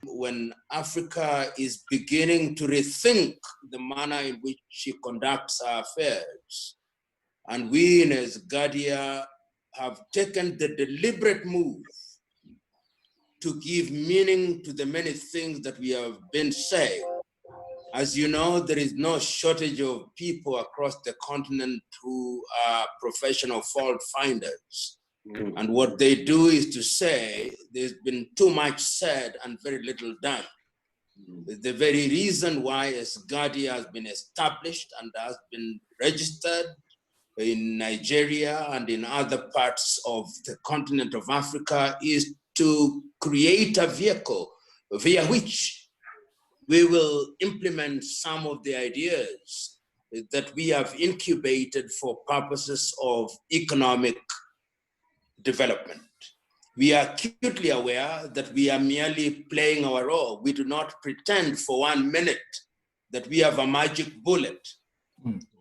when Africa is beginning to rethink the manner in which she conducts her affairs. And we in ESGADIA have taken the deliberate move to give meaning to the many things that we have been saying. As you know, there is no shortage of people across the continent who are professional fault finders. And what they do is to say, there's been too much said and very little done. The very reason why ESGADIA has been established and has been registered in Nigeria and in other parts of the continent of Africa is to create a vehicle via which we will implement some of the ideas that we have incubated for purposes of economic development. We are acutely aware that we are merely playing our role. We do not pretend for 1 minute that we have a magic bullet,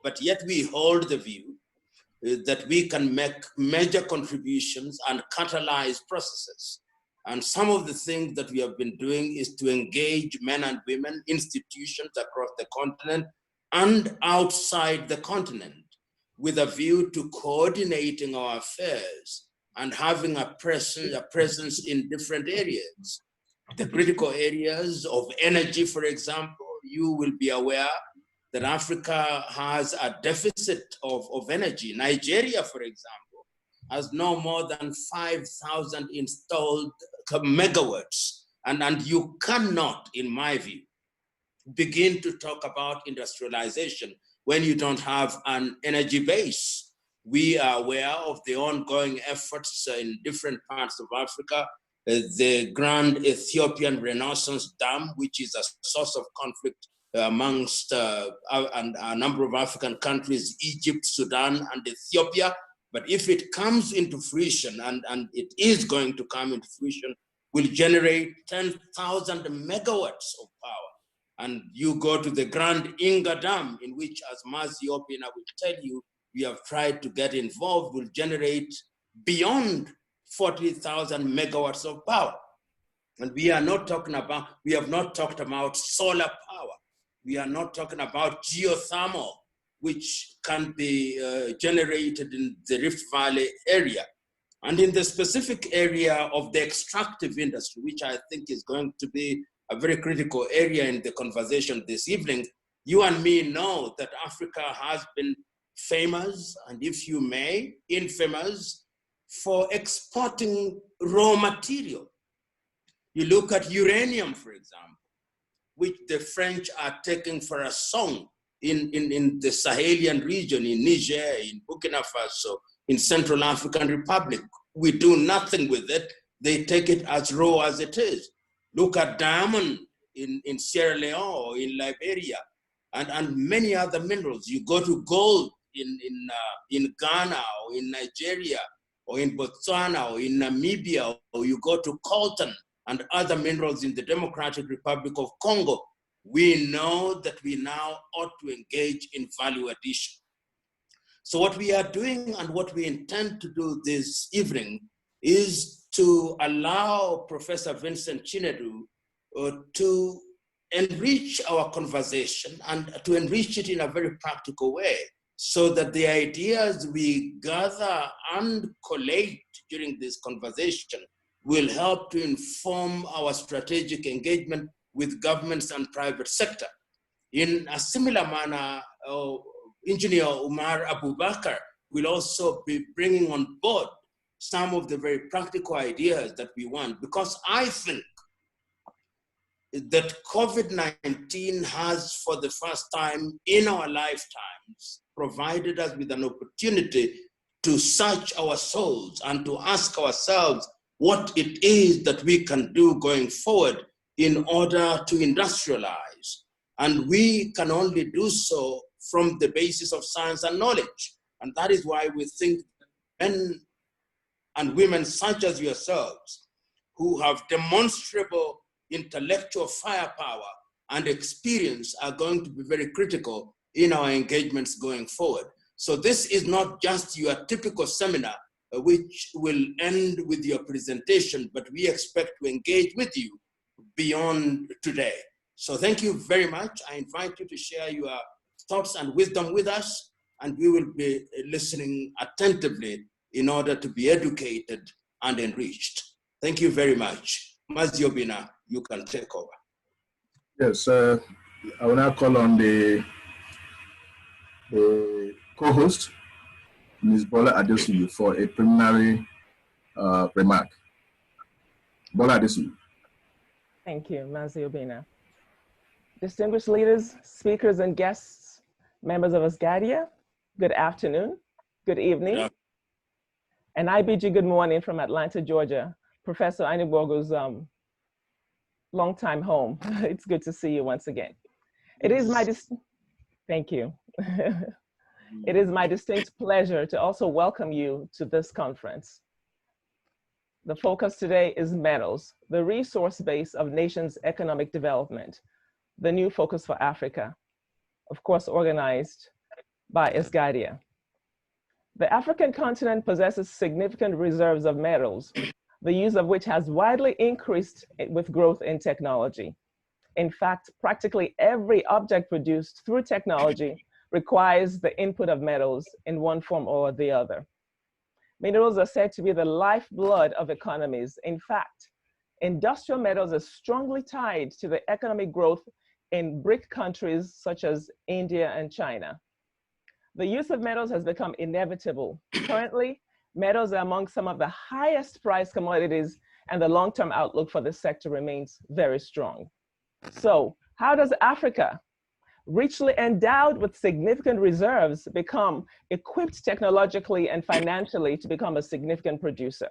but yet we hold the view that we can make major contributions and catalyze processes. And some of the things that we have been doing is to engage men and women, institutions across the continent and outside the continent with a view to coordinating our affairs and having a presence in different areas. The critical areas of energy, for example, you will be aware that Africa has a deficit of energy. Nigeria, for example, has no more than 5,000 installed megawatts. And you cannot, in my view, begin to talk about industrialization when you don't have an energy base. We are aware of the ongoing efforts in different parts of Africa. The Grand Ethiopian Renaissance Dam, which is a source of conflict amongst a number of African countries, Egypt, Sudan, and Ethiopia. But if it comes into fruition, and it is going to come into fruition, will generate 10,000 megawatts of power. And you go to the Grand Inga Dam, in which, as Mazi Opina will tell you, we have tried to get involved, will generate beyond 40,000 megawatts of power. And we are not talking about, we have not talked about solar power. We are not talking about geothermal, which can be generated in the Rift Valley area. And in the specific area of the extractive industry, which I think is going to be a very critical area in the conversation this evening, you and me know that Africa has been famous, and if you may, infamous, for exporting raw material. You look at uranium, for example, which the French are taking for a song in the Sahelian region, in Niger, in Burkina Faso, in Central African Republic. We do nothing with it. They take it as raw as it is. Look at diamond in Sierra Leone or in Liberia, and many other minerals. You go to gold in Ghana or in Nigeria or in Botswana or in Namibia, or you go to coltan and other minerals in the Democratic Republic of Congo. We know that we now ought to engage in value addition. So what we are doing and what we intend to do this evening is to allow Professor Vincent Chinedu to enrich our conversation and to enrich it in a very practical way, so that the ideas we gather and collate during this conversation will help to inform our strategic engagement with governments and private sector. In a similar manner, Engineer Umar Abubakar will also be bringing on board some of the very practical ideas that we want, because I think that COVID-19 has, for the first time in our lifetimes, provided us with an opportunity to search our souls and to ask ourselves what it is that we can do going forward in order to industrialize. And we can only do so from the basis of science and knowledge. And that is why we think men and women such as yourselves, who have demonstrable intellectual firepower and experience, are going to be very critical in our engagements going forward. So this is not just your typical seminar, which will end with your presentation, but we expect to engage with you beyond today. So thank you very much. I invite you to share your thoughts and wisdom with us, and we will be listening attentively in order to be educated and enriched. Thank you very much. Maziobina, you can take over. Yes, I will now call on the co-host, Ms. Bola Adesuyi, for a preliminary remark. Bola Adesuyi. Thank you, Maziobina. Distinguished leaders, speakers, and guests, members of ESGADIA, good afternoon, good evening, Yeah. and I bid you good morning from Atlanta, Georgia, Professor Anibogo's longtime home. It's good to see you once again. It is my thank you. It is my distinct pleasure to also welcome you to this conference. The focus today is metals, the resource base of nations' economic development, the new focus for Africa, of course organized by ESGADIA. The African continent possesses significant reserves of metals, the use of which has widely increased with growth in technology. In fact, practically every object produced through technology requires the input of metals in one form or the other. Minerals are said to be the lifeblood of economies. In fact, industrial metals are strongly tied to the economic growth in BRIC countries such as India and China. The use of metals has become inevitable. Currently, metals are among some of the highest priced commodities, and the long-term outlook for this sector remains very strong. So how does Africa, richly endowed with significant reserves, become equipped technologically and financially to become a significant producer?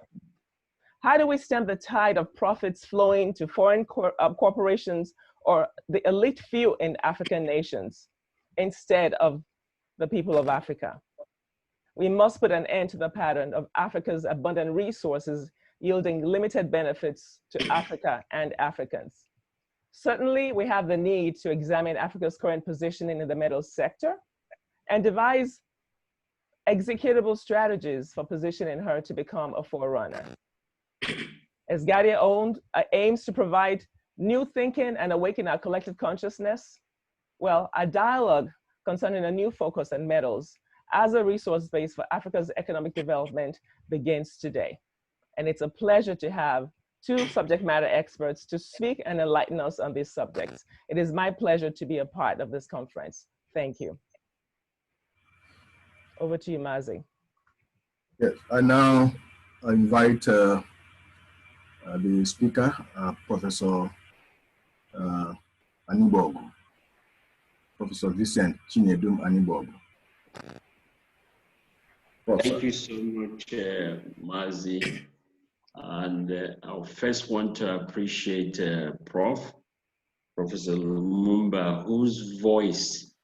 How do we stem the tide of profits flowing to foreign corporations or the elite few in African nations instead of the people of Africa? We must put an end to the pattern of Africa's abundant resources yielding limited benefits to Africa and Africans. Certainly, we have the need to examine Africa's current positioning in the metals sector and devise executable strategies for positioning her to become a forerunner. ESGADIA aims to provide new thinking and awaken our collective consciousness. Well, a dialogue concerning a new focus on metals as a resource base for Africa's economic development begins today. And it's a pleasure to have two subject matter experts to speak and enlighten us on these subjects. It is my pleasure to be a part of this conference. Thank you. Over to you, Mazi. Yes, I now invite the speaker, Professor Anibogo, Professor Vincent Chinedum Anibogo. Thank you so much, Mazi. And I first want to appreciate Professor Lumumba, whose voice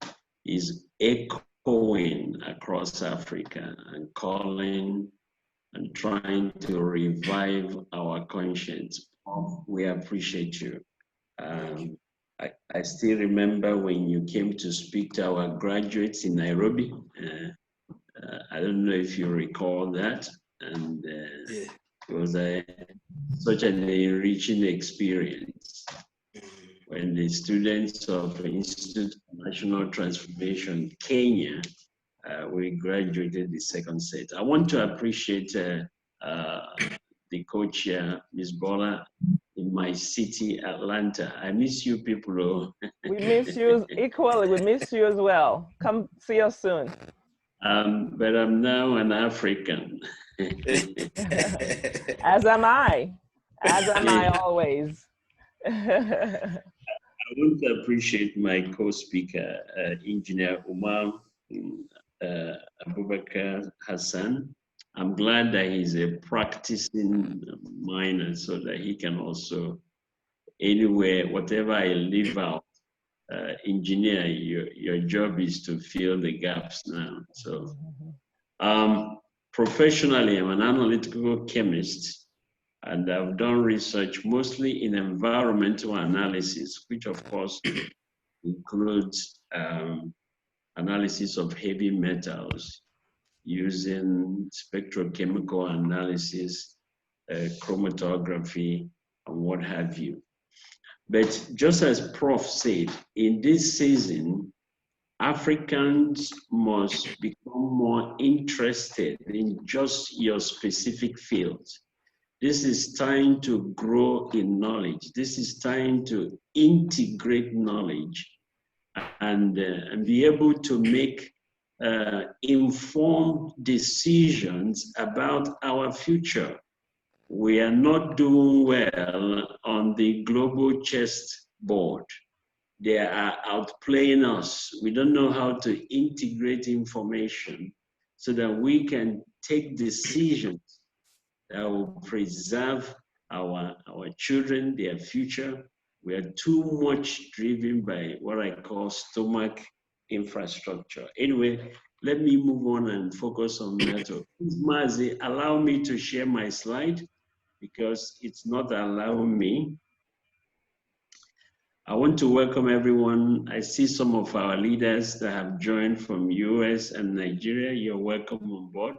is echoing across Africa and calling and trying to revive our conscience. We appreciate you. I still remember when you came to speak to our graduates in Nairobi. I don't know if you recall that. And it was such an enriching experience when the students of the Institute of National Transformation, Kenya, we graduated the second set. I want to appreciate the co-chair, Ms. Bola, in my city, Atlanta. I miss you people. Oh. We miss you equally. We miss you as well. Come see us soon. But I'm now an African. As am I. As am I always. I want to appreciate my co-speaker, Engineer Umar Abubakar Hassan. I'm glad that he's a practicing miner so that he can also, anywhere, whatever I leave out, engineer, your job is to fill the gaps now. So professionally, I'm an analytical chemist, and I've done research mostly in environmental analysis, which of course includes analysis of heavy metals using spectrochemical analysis, chromatography, and what have you. But just as Prof said, in this season, Africans must become more interested in just your specific field. This is time to grow in knowledge. This is time to integrate knowledge and be able to make informed decisions about our future. We are not doing well on the global chessboard. They are outplaying us. We don't know how to integrate information so that we can take decisions that will preserve our children, their future. We are too much driven by what I call stomach infrastructure. Anyway, let me move on and focus on metal. Please, Mazi, allow me to share my slide because it's not allowing me. I want to welcome everyone. I see some of our leaders that have joined from US and Nigeria. You're welcome on board.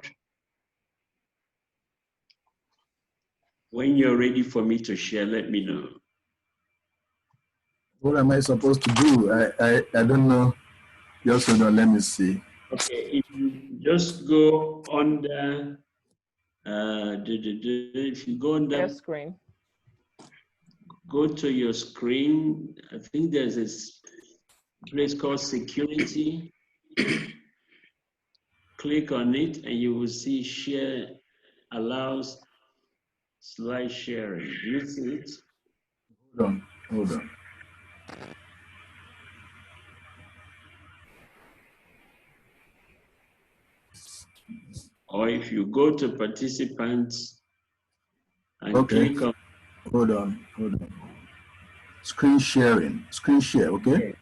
When you're ready for me to share, let me know. What am I supposed to do? I don't know. Just hold on, let me see. Okay, if you just go under, if you go under Your screen. Go to your screen. I think there's this place called security. Click on it and you will see share allows slide sharing. Do you see it? Hold on. Or if you go to participants and Okay. click on. Hold on. Screen sharing. Screen share, okay?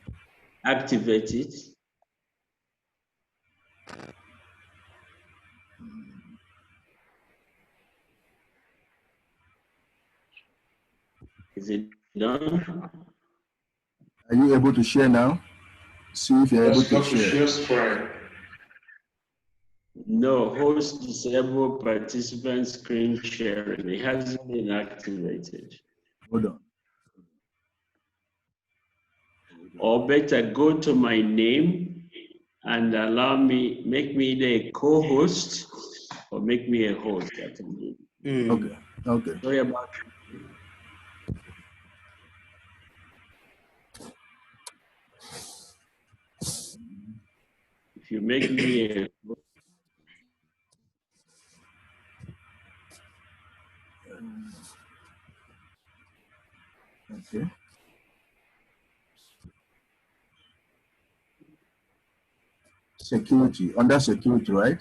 Activate it. Is it done? Are you able to share now? See if you're able to share. Screen. No, host disable participant screen sharing. It hasn't been activated. Hold on. Or better, go to my name and allow me, make me the co-host or make me a host. Okay. Sorry about if you make me a Okay. Security, under security, right?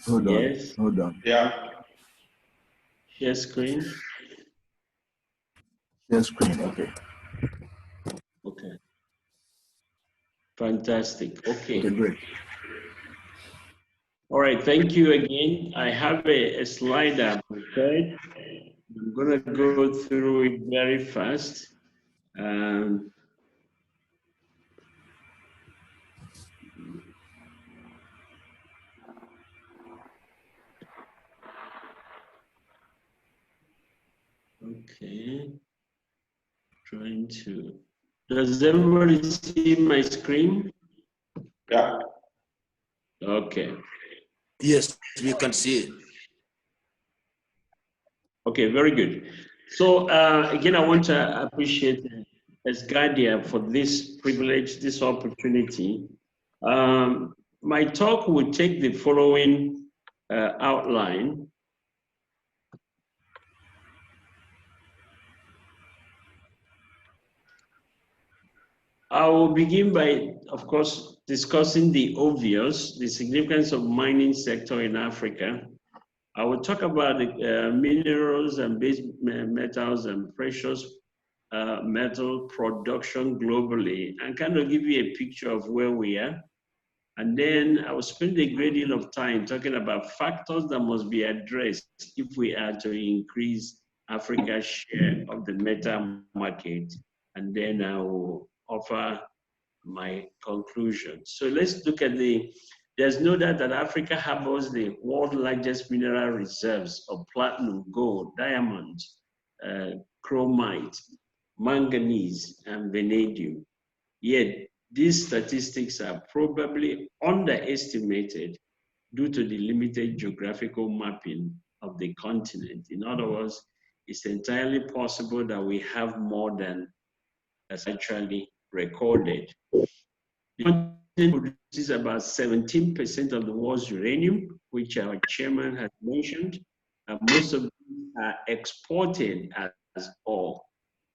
Hold on. Yeah. share screen. Share screen, okay. Okay. Fantastic. Okay, great. All right, thank you again. I have a slide I've prepared. I'm gonna go through it very fast. Okay, trying to. Does everybody see my screen? Yeah. Okay. Yes, we can see it. Okay, very good. So again, I want to appreciate ESGADIA for this privilege, this opportunity. My talk will take the following outline. I will begin by, of course, discussing the obvious, the significance of mining sector in Africa. I will talk about the minerals and base metals and precious metal production globally and kind of give you a picture of where we are. And then I will spend a great deal of time talking about factors that must be addressed if we are to increase Africa's share of the metal market. And then I will offer my conclusion. So let's look at there's no doubt that Africa harbors the world's largest mineral reserves of platinum, gold, diamonds, chromite, manganese, and vanadium. Yet, these statistics are probably underestimated due to the limited geographical mapping of the continent. In other words, it's entirely possible that we have more than is actually recorded. The continent produces about 17% of the world's uranium, which our chairman has mentioned, and most of them are exported as ore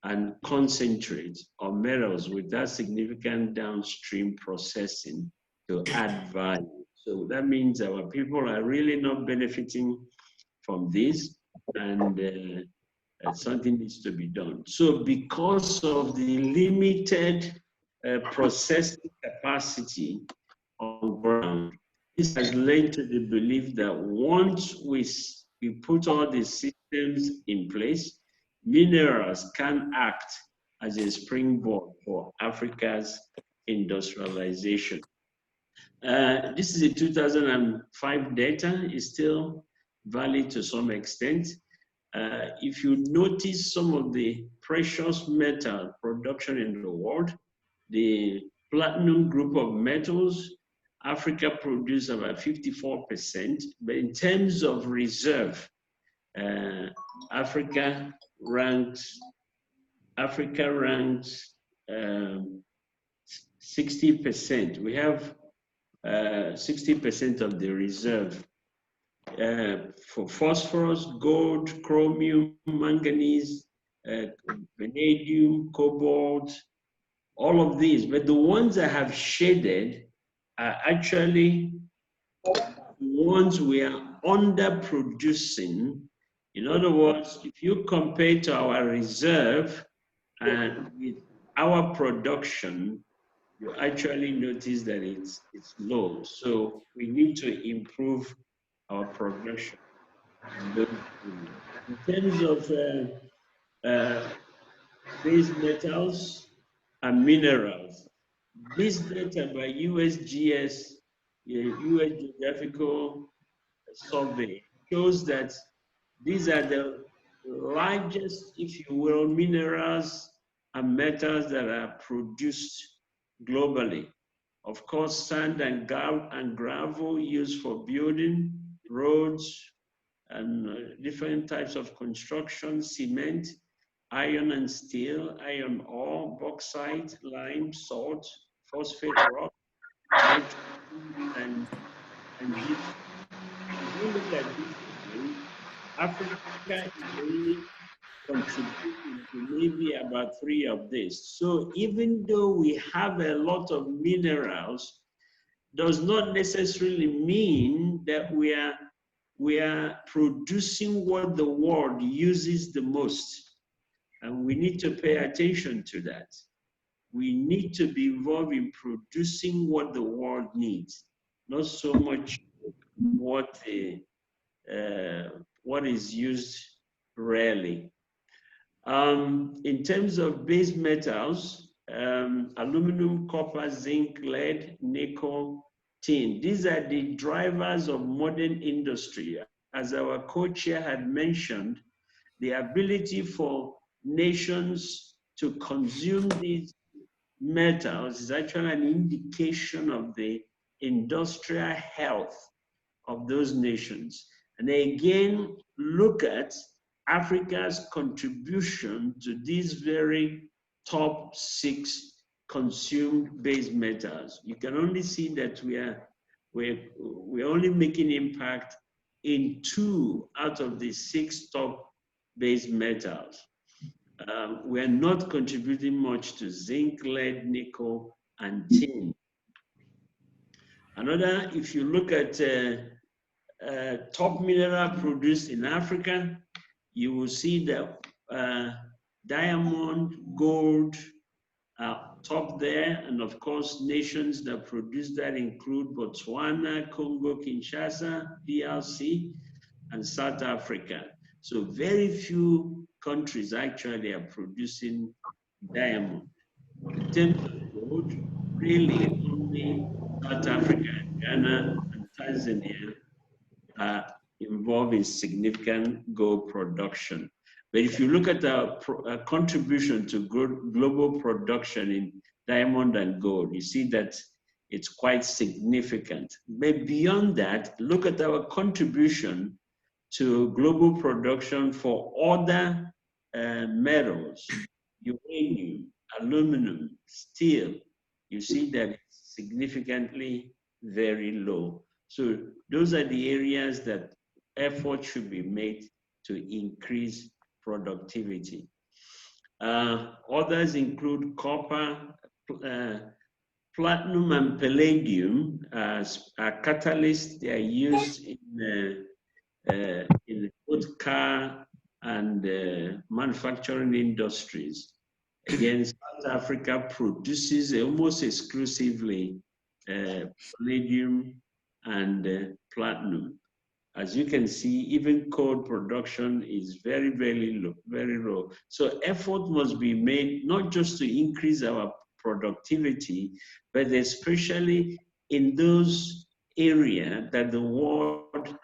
and concentrates or metals without significant downstream processing to add value. So that means our people are really not benefiting from this, and something needs to be done. So because of the limited processing capacity on ground, this has led to the belief that once we put all the systems in place, minerals can act as a springboard for Africa's industrialization. This is the 2005 data, is still valid to some extent. If you notice some of the precious metal production in the world, the platinum group of metals, Africa produced about 54%, but in terms of reserve, Africa ranks 60%. We have 60% of the reserve for phosphorus, gold, chromium, manganese, vanadium, cobalt, all of these. But the ones I have shaded are actually the ones we are underproducing. In other words, if you compare to our reserve and with our production, you actually notice that it's low. So we need to improve our production. In terms of base metals and minerals, this data by USGS, US Geographical Survey, shows that these are the largest, if you will, minerals and metals that are produced globally. Of course, sand and gravel used for building, roads, and different types of construction, cement, iron and steel, iron ore, bauxite, lime, salt, phosphate rock, and gypsum. If you look at this again, Africa is only contributing to maybe about 3 of this. So even though we have a lot of minerals, does not necessarily mean that we are producing what the world uses the most. And we need to pay attention to that. We need to be involved in producing what the world needs, not so much what is used rarely. In terms of base metals, aluminum, copper, zinc, lead, nickel, tin. These are the drivers of modern industry. As our co-chair had mentioned, the ability for nations to consume these metals is actually an indication of the industrial health of those nations. And they again look at Africa's contribution to these very top 6 consumed base metals. You can only see that we're only making impact in 2 out of the 6 top base metals. We're not contributing much to zinc, lead, nickel, and tin. Another, if you look at top mineral produced in Africa, you will see that diamond, gold are top there, and of course, nations that produce that include Botswana, Congo, Kinshasa, DRC, and South Africa. So very few countries actually are producing diamond. In terms of gold, really only South Africa, Ghana, and Tanzania are involved in significant gold production. But if you look at our contribution to global production in diamond and gold, you see that it's quite significant. But beyond that, look at our contribution to global production for other metals, uranium, aluminum, steel. You see that it's significantly very low. So those are the areas that effort should be made to increase productivity. Others include copper, platinum and palladium as catalysts. They are used in both car and manufacturing industries. Again, South Africa produces almost exclusively palladium and platinum. As you can see, even coal production is very, very low, very low. So effort must be made not just to increase our productivity, but especially in those areas that the world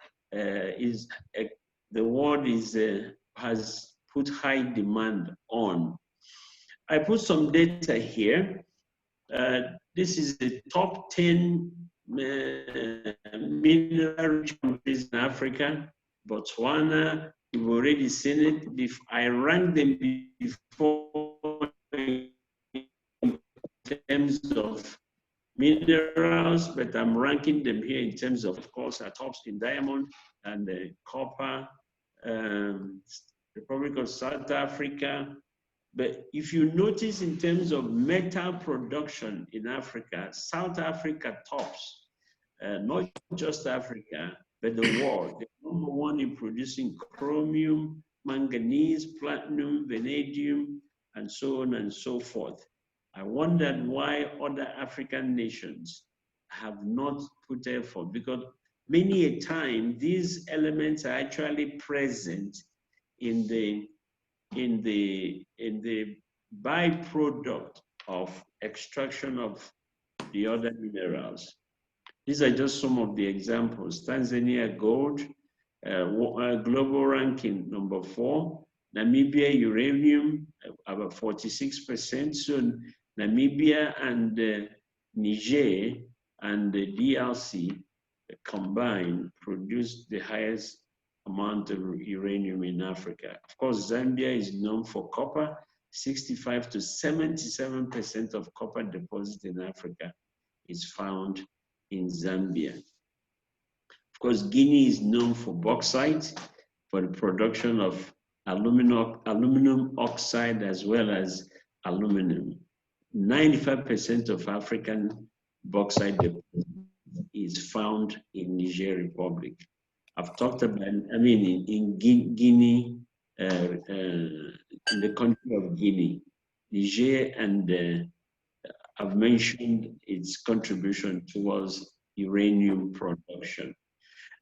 has put high demand on. I put some data here. This is the top 10 mineral-rich countries in Africa. Botswana, you've already seen it. If I rank them before in terms of minerals, but I'm ranking them here in terms of course, our tops in diamond and copper, Republic of South Africa. But if you notice in terms of metal production in Africa, South Africa tops, not just Africa, but the world. They're number one in producing chromium, manganese, platinum, vanadium, and so on and so forth. I wondered why other African nations have not put effort, because many a time these elements are actually present in the byproduct of extraction of the other minerals. These are just some of the examples. Tanzania gold, global ranking number 4. Namibia uranium, about 46%. So Namibia and Niger and the DRC combined produce the highest amount of uranium in Africa. Of course, Zambia is known for copper. 65 to 77% of copper deposits in Africa is found in Zambia. Of course, Guinea is known for bauxite, for the production of aluminum oxide as well as aluminum. 95% of African bauxite deposits is found in Niger Republic. I've talked about, in Guinea, in the country of Guinea, Niger, and I've mentioned its contribution towards uranium production.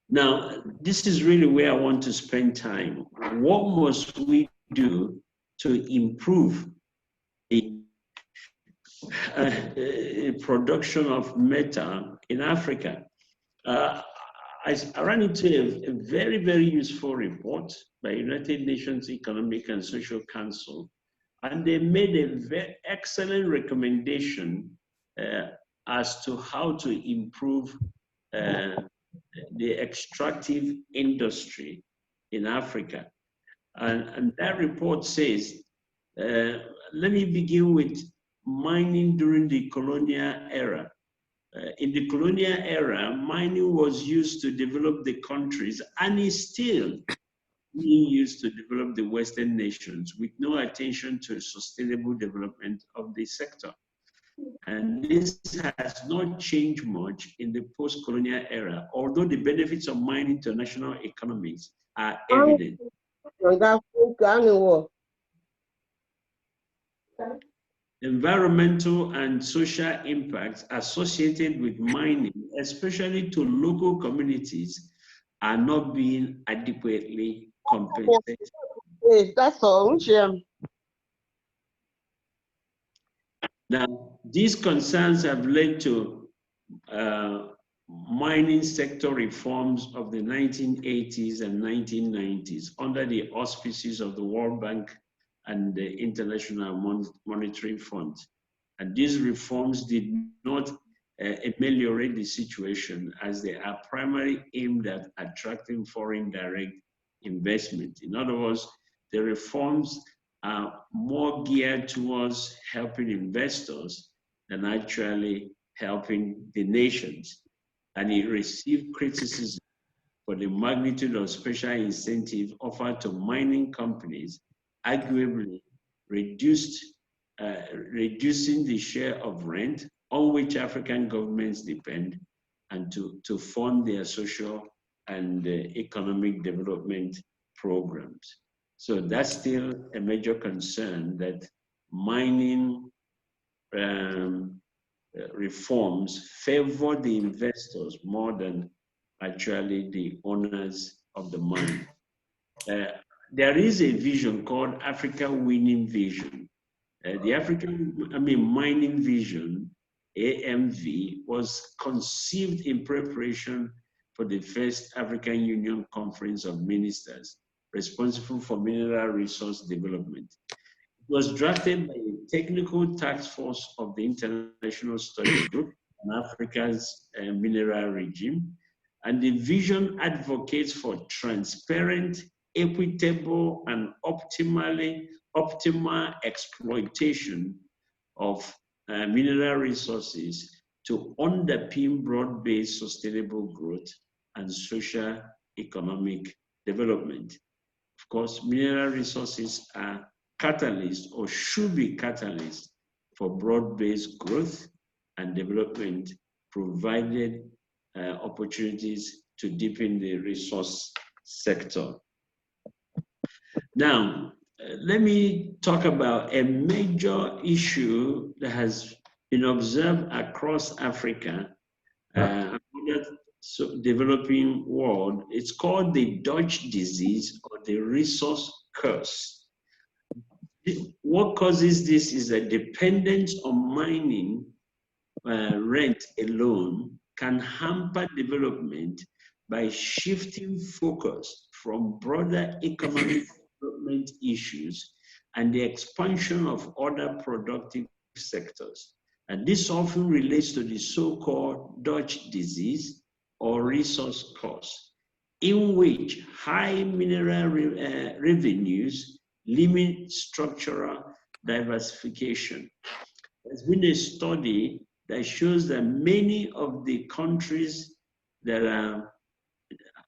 Now, this is really where I want to spend time. What must we do to improve the production of metal in Africa? I ran into a very, very useful report by United Nations Economic and Social Council, and they made a very excellent recommendation as to how to improve the extractive industry in Africa. And that report says, let me begin with mining during the colonial era. In the colonial era, mining was used to develop the countries and is still being used to develop the Western nations with no attention to sustainable development of the sector. And this has not changed much in the post-colonial era, although the benefits of mining to national economies are evident. Environmental and social impacts associated with mining, especially to local communities, are not being adequately compensated. That's all, Jim. Now, these concerns have led to mining sector reforms of the 1980s and 1990s under the auspices of the World Bank and the International Monetary Fund. And these reforms did not ameliorate the situation, as they are primarily aimed at attracting foreign direct investment. In other words, the reforms are more geared towards helping investors than actually helping the nations. And it received criticism for the magnitude of special incentive offered to mining companies, arguably reducing the share of rent on which African governments depend, and to fund their social and economic development programs. So that's still a major concern, that mining reforms favor the investors more than actually the owners of the mine. There is a vision called Africa Winning Vision. The Mining Vision, AMV, was conceived in preparation for the first African Union Conference of Ministers responsible for mineral resource development. It was drafted by a technical task force of the International Study Group on Africa's mineral regime, and the vision advocates for transparent, equitable, and optimal exploitation of mineral resources to underpin broad-based sustainable growth and social economic development. Of course, mineral resources are catalysts, or should be catalysts, for broad-based growth and development, provided opportunities to deepen the resource sector. Now, let me talk about a major issue that has been observed across Africa, developing world. It's called the Dutch disease, or the resource curse. What causes this is a dependence on mining rent alone can hamper development by shifting focus from broader economic development issues and the expansion of other productive sectors. And this often relates to the so-called Dutch disease, or resource curse, in which high mineral revenues limit structural diversification. There's been a study that shows that many of the countries that are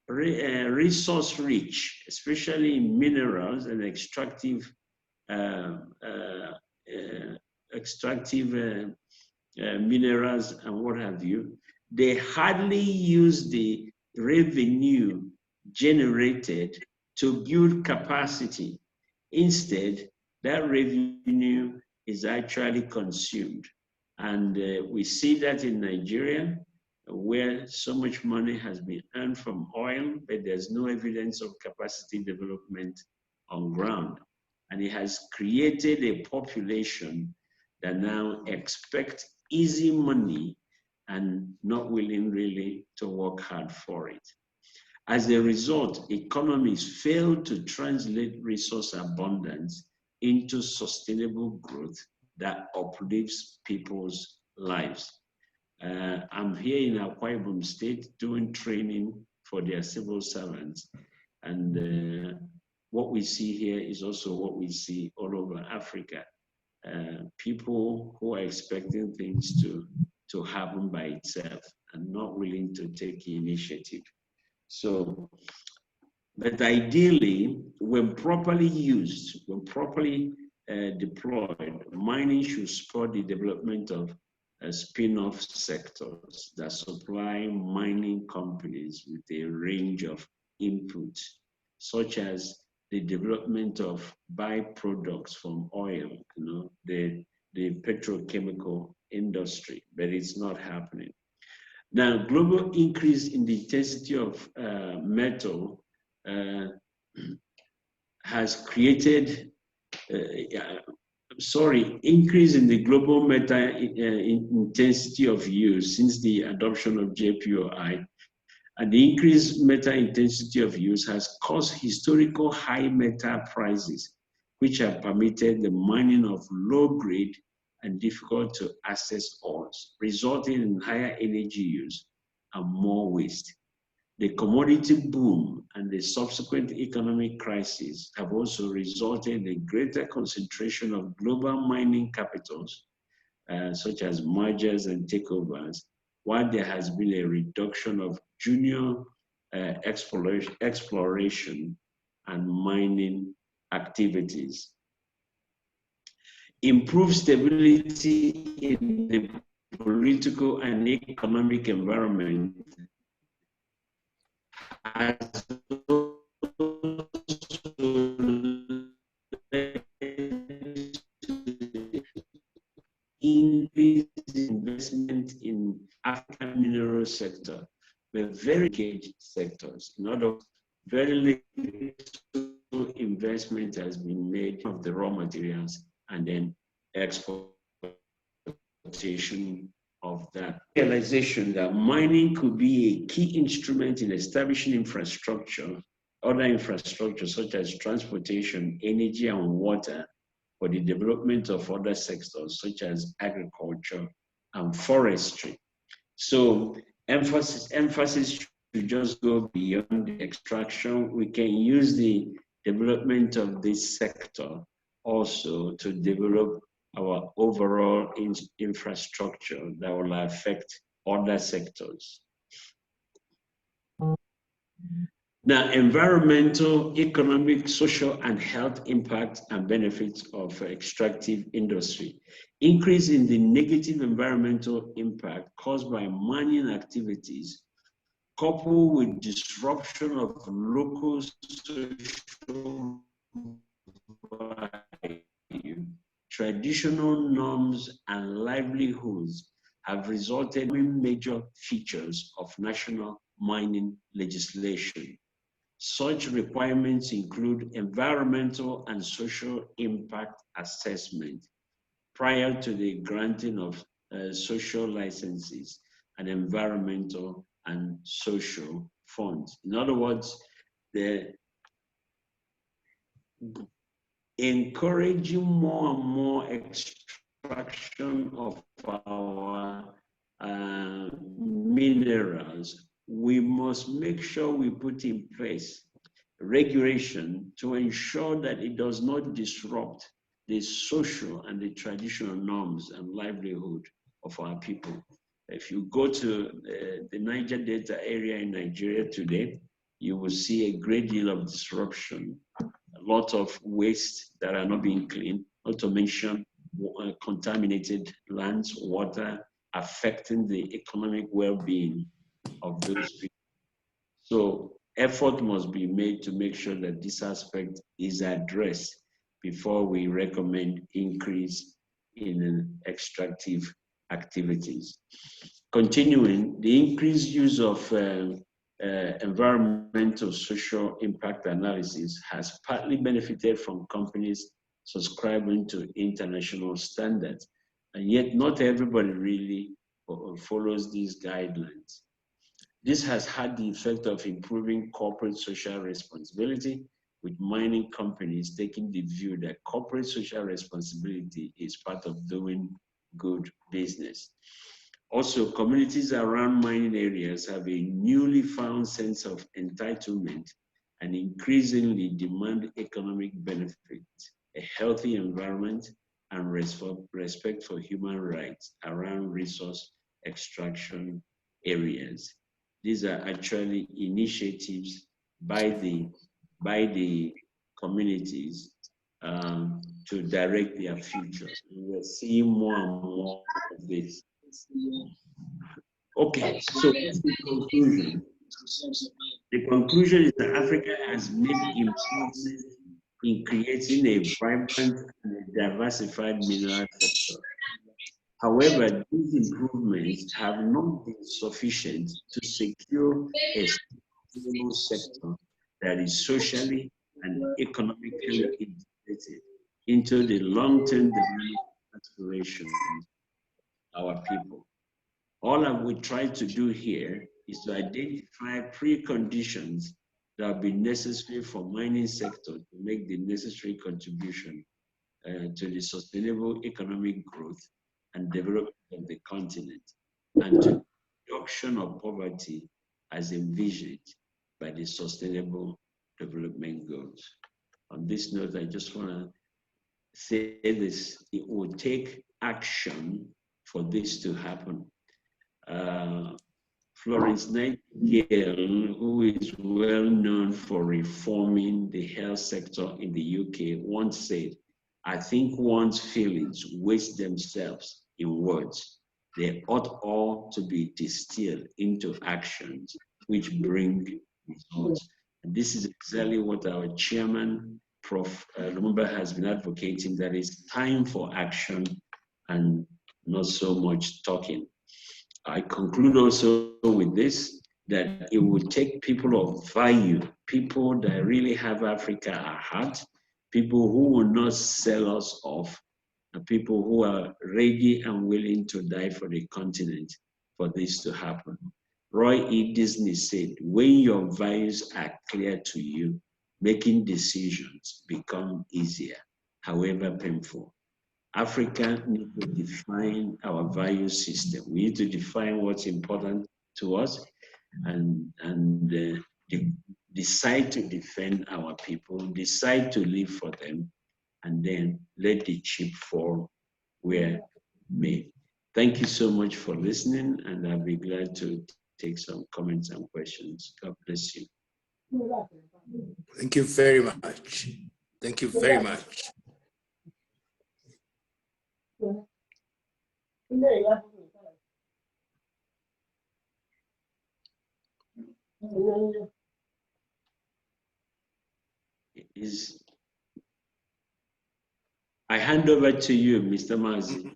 resource rich, especially in minerals and extractive minerals and what have you, they hardly use the revenue generated to build capacity. Instead, that revenue is actually consumed. And we see that in Nigeria, where so much money has been earned from oil, but there's no evidence of capacity development on ground. And it has created a population that now expect easy money and not willing really to work hard for it. As a result, economies fail to translate resource abundance into sustainable growth that uplifts people's lives. I'm here in Akwa Ibom State doing training for their civil servants. And what we see here is also what we see all over Africa. People who are expecting things to happen by itself and not willing to take initiative. So, but ideally, when properly used, when properly deployed, mining should support the development of spin-off sectors that supply mining companies with a range of inputs, such as the development of byproducts from oil, the petrochemical industry, but it's not happening. Now, global increase in the intensity of metal has created increase in the global meta intensity of use since the adoption of JPOI, and the increased meta intensity of use has caused historical high meta prices, which have permitted the mining of low-grade and difficult to access ores, resulting in higher energy use and more waste. The commodity boom and the subsequent economic crisis have also resulted in a greater concentration of global mining capitals, such as mergers and takeovers, while there has been a reduction of junior exploration and mining activities. Improved stability in the political and economic environment has also led to increased investment in African mineral sector, with very engaged sectors. In other words, very little investment has been made of the raw materials and then exportation of that. Realization that mining could be a key instrument in establishing infrastructure, other infrastructure such as transportation, energy, and water for the development of other sectors such as agriculture and forestry. So emphasis should just go beyond the extraction. We can use the development of this sector also to develop our overall infrastructure that will affect other sectors. Now, environmental, economic, social, and health impacts and benefits of extractive industry. Increase in the negative environmental impact caused by mining activities, coupled with disruption of local social value, traditional norms, and livelihoods have resulted in major features of national mining legislation. Such requirements include environmental and social impact assessment prior to the granting of social licenses and environmental and social funds. In other words, the encouraging more and more extraction of our minerals, we must make sure we put in place regulation to ensure that it does not disrupt the social and the traditional norms and livelihood of our people. If you go to the Niger Delta area in Nigeria today, you will see a great deal of disruption, a lot of waste that are not being cleaned, not to mention contaminated lands, water, affecting the economic well-being of those people. So effort must be made to make sure that this aspect is addressed before we recommend increase in extractive activities. Continuing, the increased use of environmental social impact analysis has partly benefited from companies subscribing to international standards, and yet not everybody really follows these guidelines. This has had the effect of improving corporate social responsibility, with mining companies taking the view that corporate social responsibility is part of doing good business. Also, communities around mining areas have a newly found sense of entitlement and increasingly demand economic benefits, a healthy environment, and respect for human rights around resource extraction areas. These are actually initiatives by the communities to direct their future. We are seeing more and more of this. Okay, so what's the conclusion? The conclusion is that Africa has made improvements in creating a vibrant and diversified mineral sector. However, these improvements have not been sufficient to secure a sustainable sector that is socially and economically integrated into the long-term development aspirations of our people. All I would try to do here is to identify preconditions that will be necessary for mining sector to make the necessary contribution to the sustainable economic growth and development of the continent, and to the reduction of poverty as envisioned by the Sustainable Development Goals. On this note, I just want to say this: it will take action for this to happen. Florence Nightingale, who is well known for reforming the health sector in the UK, once said, "I think one's feelings waste themselves in words. They ought all to be distilled into actions which bring results." And this is exactly what our chairman, Prof. Lumumba, has been advocating, that it's time for action and not so much talking. I conclude also with this, that it will take people of value, people that really have Africa at heart, people who will not sell us off, and people who are ready and willing to die for the continent for this to happen. Roy E. Disney said, when your values are clear to you, making decisions become easier, however painful. Africa needs to define our value system. We need to define what's important to us and decide to defend our people, decide to live for them, and then let the chip fall where it may. Thank you so much for listening, and I'll be glad to take some comments and questions. God bless you. Thank you very much. Thank you very much. I hand over to you, Mr. Mazi.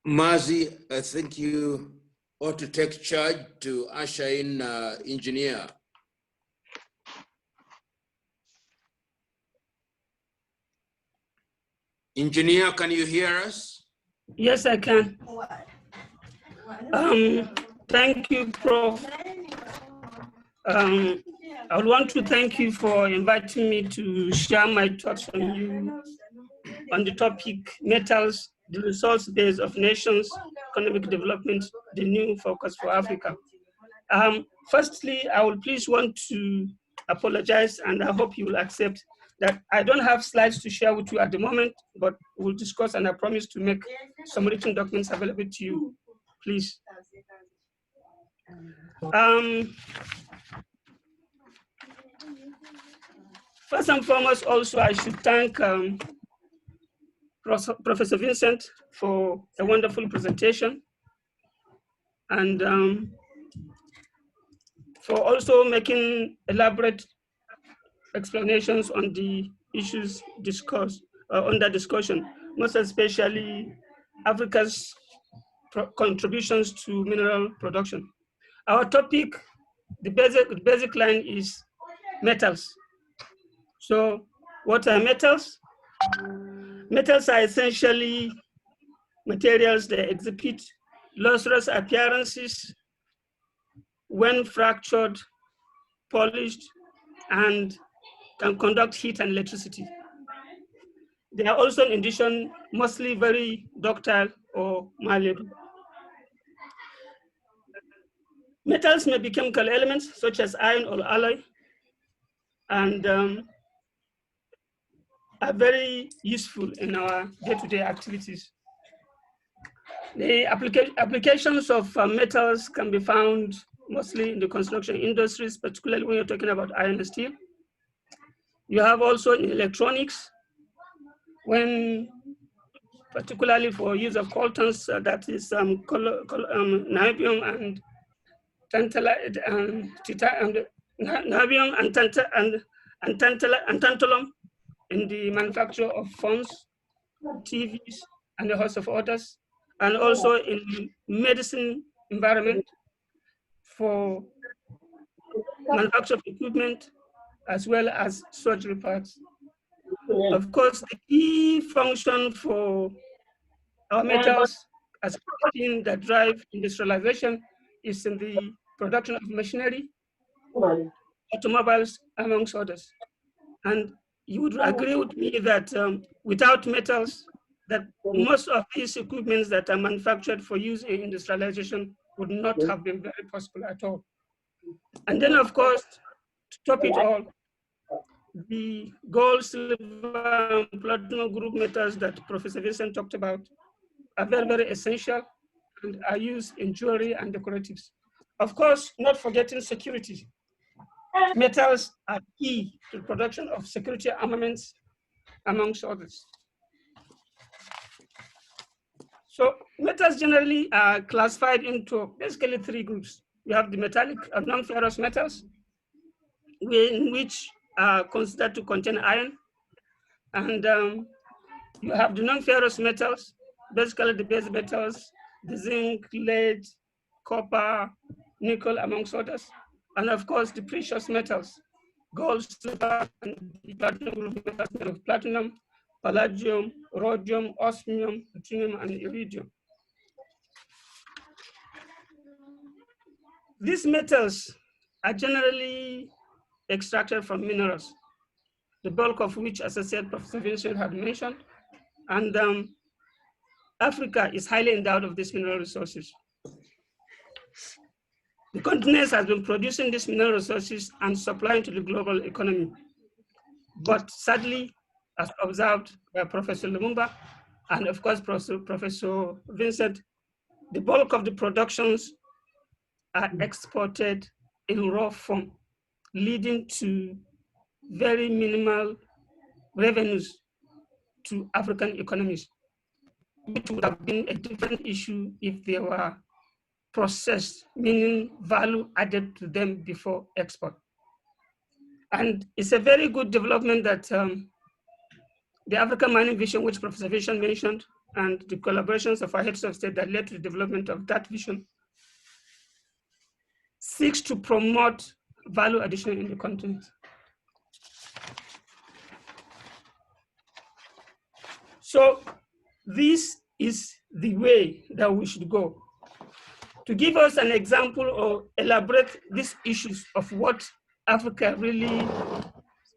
Mazi, I think you ought to take charge to usher in engineer. Engineer, can you hear us? Yes, I can. Thank you, Prof. I would want to thank you for inviting me to share my thoughts on the topic, metals, the resource base of nations, economic development, the new focus for Africa. Firstly, I will please want to apologize, and I hope you will accept that I don't have slides to share with you at the moment, but we'll discuss, and I promise to make some written documents available to you, please. First and foremost, also, I should thank Professor Vincent for a wonderful presentation, and for also making elaborate explanations on the issues discussed under discussion, most especially Africa's contributions to mineral production. Our topic, the basic line is metals. So what are metals? Metals are essentially materials that exhibit lustrous appearances when fractured, polished, and can conduct heat and electricity. They are also, in addition, mostly very ductile or malleable. Metals may be chemical elements such as iron or alloy, and are very useful in our day-to-day activities. The applications of metals can be found mostly in the construction industries, particularly when you're talking about iron and steel. You have also in electronics, when particularly for use of coltons, that is niobium and tantalum in the manufacture of phones, TVs, and a host of others, and also in medicine environment for manufacture of equipment, as well as surgery parts. Of course, the key function for our metals as protein that drive industrialization is in the production of machinery, automobiles, amongst others. And you would agree with me that without metals, that most of these equipments that are manufactured for use in industrialization would not have been very possible at all. And then, of course, to top it all, the gold, silver, and platinum group metals that Professor Vincent talked about are very, very essential and are used in jewelry and decoratives. Of course, not forgetting security. Metals are key to the production of security armaments, amongst others. So metals generally are classified into basically three groups. We have the metallic non-ferrous metals, in which are considered to contain iron. And you have the non-ferrous metals, basically the base metals, the zinc, lead, copper, nickel, amongst others. And of course, the precious metals, gold, silver, and the platinum group metals made of platinum, palladium, rhodium, osmium, ruthenium, and iridium. These metals are generally extracted from minerals, the bulk of which, as I said, Professor Vincent had mentioned, and Africa is highly endowed of these mineral resources. The continent has been producing these mineral resources and supplying to the global economy. But sadly, as observed by Professor Lumumba, and of course, Professor Vincent, the bulk of the productions are exported in raw form, leading to very minimal revenues to African economies, which would have been a different issue if they were processed, meaning value added to them before export. And it's a very good development that the African Mining Vision, which Professor Vincent mentioned, and the collaborations of our heads of state that led to the development of that vision, seeks to promote value addition in the continent. So this is the way that we should go. To give us an example or elaborate these issues of what Africa really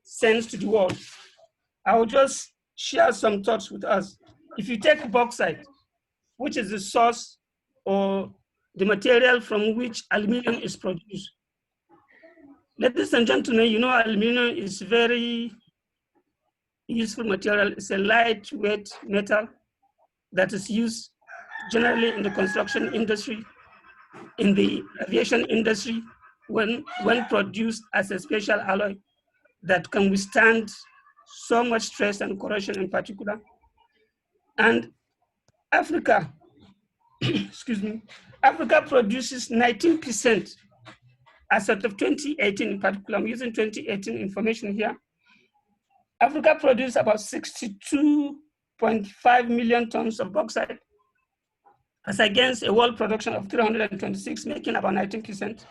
sends to the world, I will just share some thoughts with us. If you take bauxite, which is the source or the material from which aluminum is produced. Ladies and gentlemen, you know aluminum is very useful material. It's a lightweight metal that is used generally in the construction industry, in the aviation industry, when produced as a special alloy that can withstand so much stress and corrosion in particular. And Africa, excuse me, Africa produces 19%, as of 2018 in particular, I'm using 2018 information here. Africa produced about 62.5 million tons of bauxite, as against a world production of 326, making about 19%.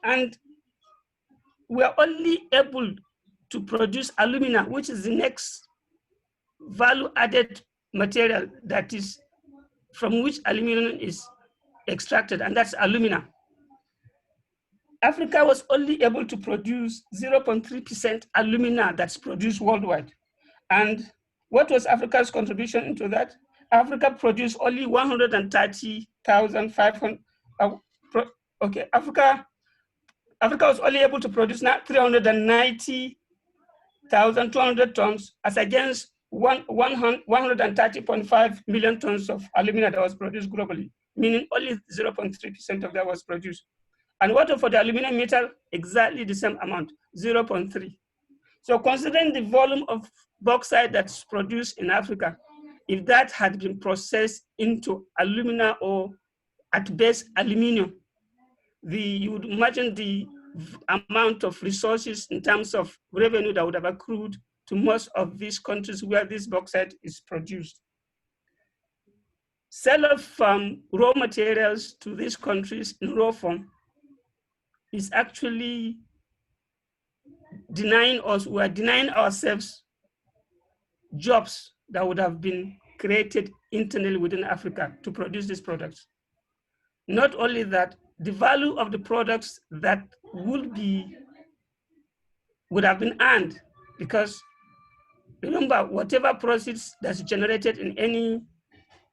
And we are only able to produce alumina, which is the next value-added material that is from which aluminum is extracted, and that's alumina. Africa was only able to produce 0.3% alumina that's produced worldwide. And what was Africa's contribution into that? Africa produced only 130,500. Africa was only able to produce 390,200 tons, as against 130.5 million tons of alumina that was produced globally, meaning only 0.3% of that was produced. And what for the aluminum metal? Exactly the same amount, 0.3. So considering the volume of bauxite that's produced in Africa, if that had been processed into alumina or at best aluminum, you would imagine the amount of resources in terms of revenue that would have accrued to most of these countries where this bauxite is produced. Sale of raw materials to these countries in raw form is actually denying us, we are denying ourselves jobs that would have been created internally within Africa to produce these products. Not only that, the value of the products that would have been earned, because remember, whatever proceeds that's generated in any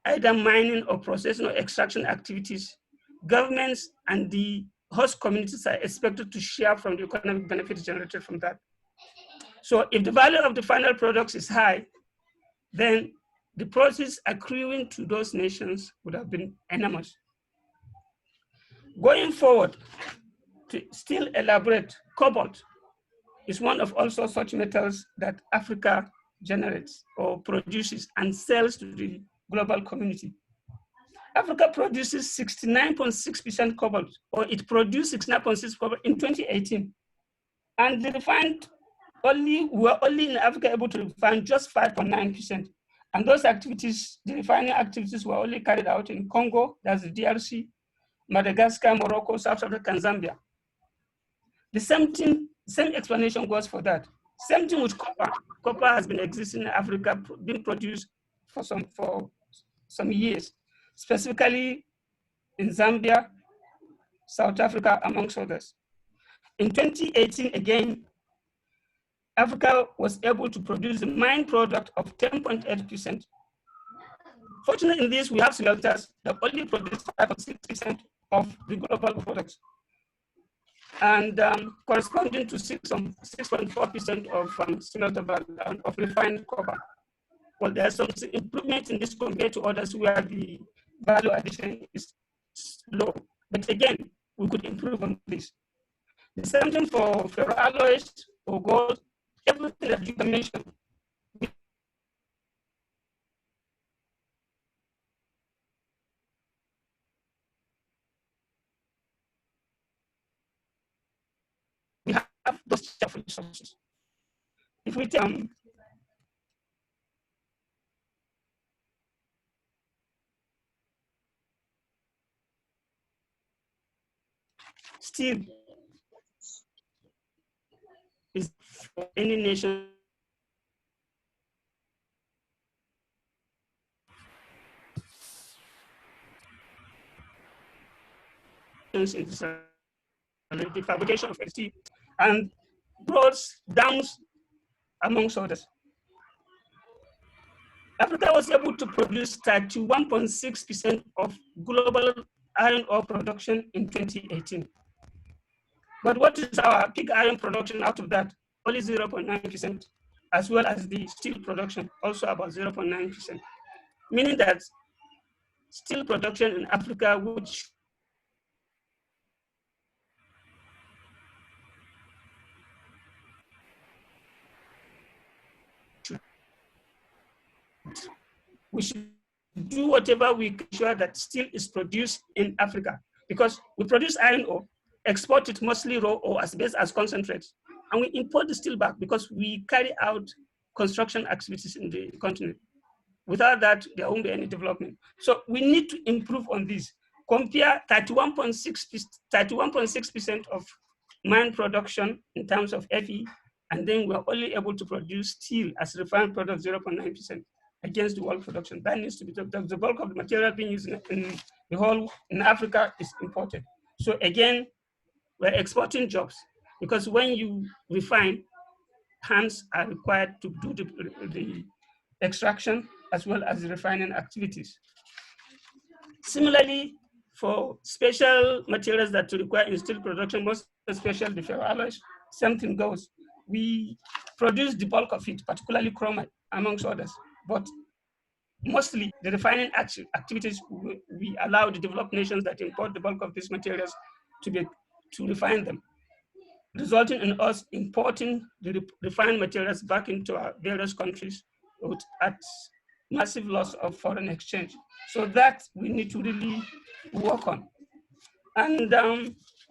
either mining or processing or extraction activities, governments and the host communities are expected to share from the economic benefits generated from that. So if the value of the final products is high, then the proceeds accruing to those nations would have been enormous. Going forward, to still elaborate, cobalt is one of also such metals that Africa generates or produces and sells to the global community. Africa produces 69.6% cobalt, or it produced 69.6% cobalt in 2018. And the refined we're only in Africa able to refine just 5.9%. And those activities, the refining activities were only carried out in Congo, that's the DRC, Madagascar, Morocco, South Africa, and Zambia. The same explanation goes for that. Same thing with copper. Copper has been existing in Africa, being produced for some years, specifically in Zambia, South Africa, amongst others. In 2018, again, Africa was able to produce a mine product of 10.8%. Fortunately, in this, we have smelters that only produce 5.6% of the global products, and corresponding to 6.4% of smelter value of refined copper. Well, there's some improvement in this compared to others where the value addition is low. But again, we could improve on this. The same thing for ferroalloys or gold, everything that you can mention. We have those resources. If we steel is for any nation in the fabrication of steel and roads, dams, amongst others. Africa was able to produce 31.6% of global iron ore production in 2018. But what is our peak iron production out of that? Only 0.9%, as well as the steel production, also about 0.9%. Meaning that steel production in Africa, which we should do whatever we can ensure that steel is produced in Africa, because we produce iron ore, export it mostly raw or as best as concentrates, and we import the steel back because we carry out construction activities in the continent. Without that, there won't be any development. So we need to improve on this. Compare 31.6% of mine production in terms of Fe, and then we're only able to produce steel as refined product 0.9% against the world production. That needs to be the bulk of the material being used in the whole in Africa is imported. So again, we're exporting jobs because when you refine, hands are required to do the extraction as well as the refining activities. Similarly, for special materials that require in steel production, most especially the ferroalloys, same thing goes. We produce the bulk of it, particularly chromite, amongst others. But mostly the refining activities, we allow the developed nations that import the bulk of these materials to refine them, resulting in us importing the refined materials back into our various countries at massive loss of foreign exchange. So that we need to really work on. And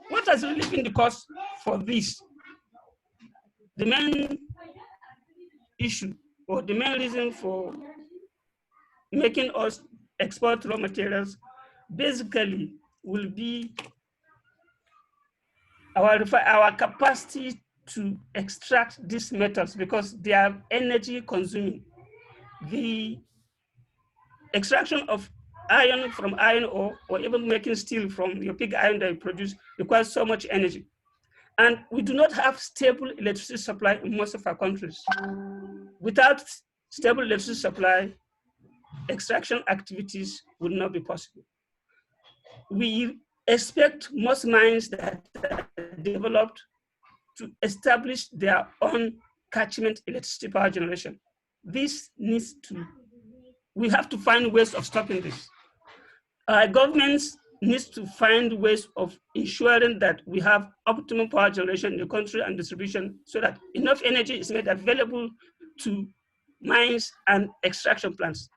what has really been the cause for this? The main issue or the main reason for making us export raw materials basically will be our capacity to extract these metals because they are energy consuming. the extraction of iron from iron ore, or even making steel from your pig iron that you produce, requires so much energy. And we do not have stable electricity supply in most of our countries. Without stable electricity supply, extraction activities would not be possible. We expect most mines that are developed to establish their own catchment electricity power generation. We have to find ways of stopping this. Governments need to find ways of ensuring that we have optimum power generation in the country and distribution, so that enough energy is made available to mines and extraction plants.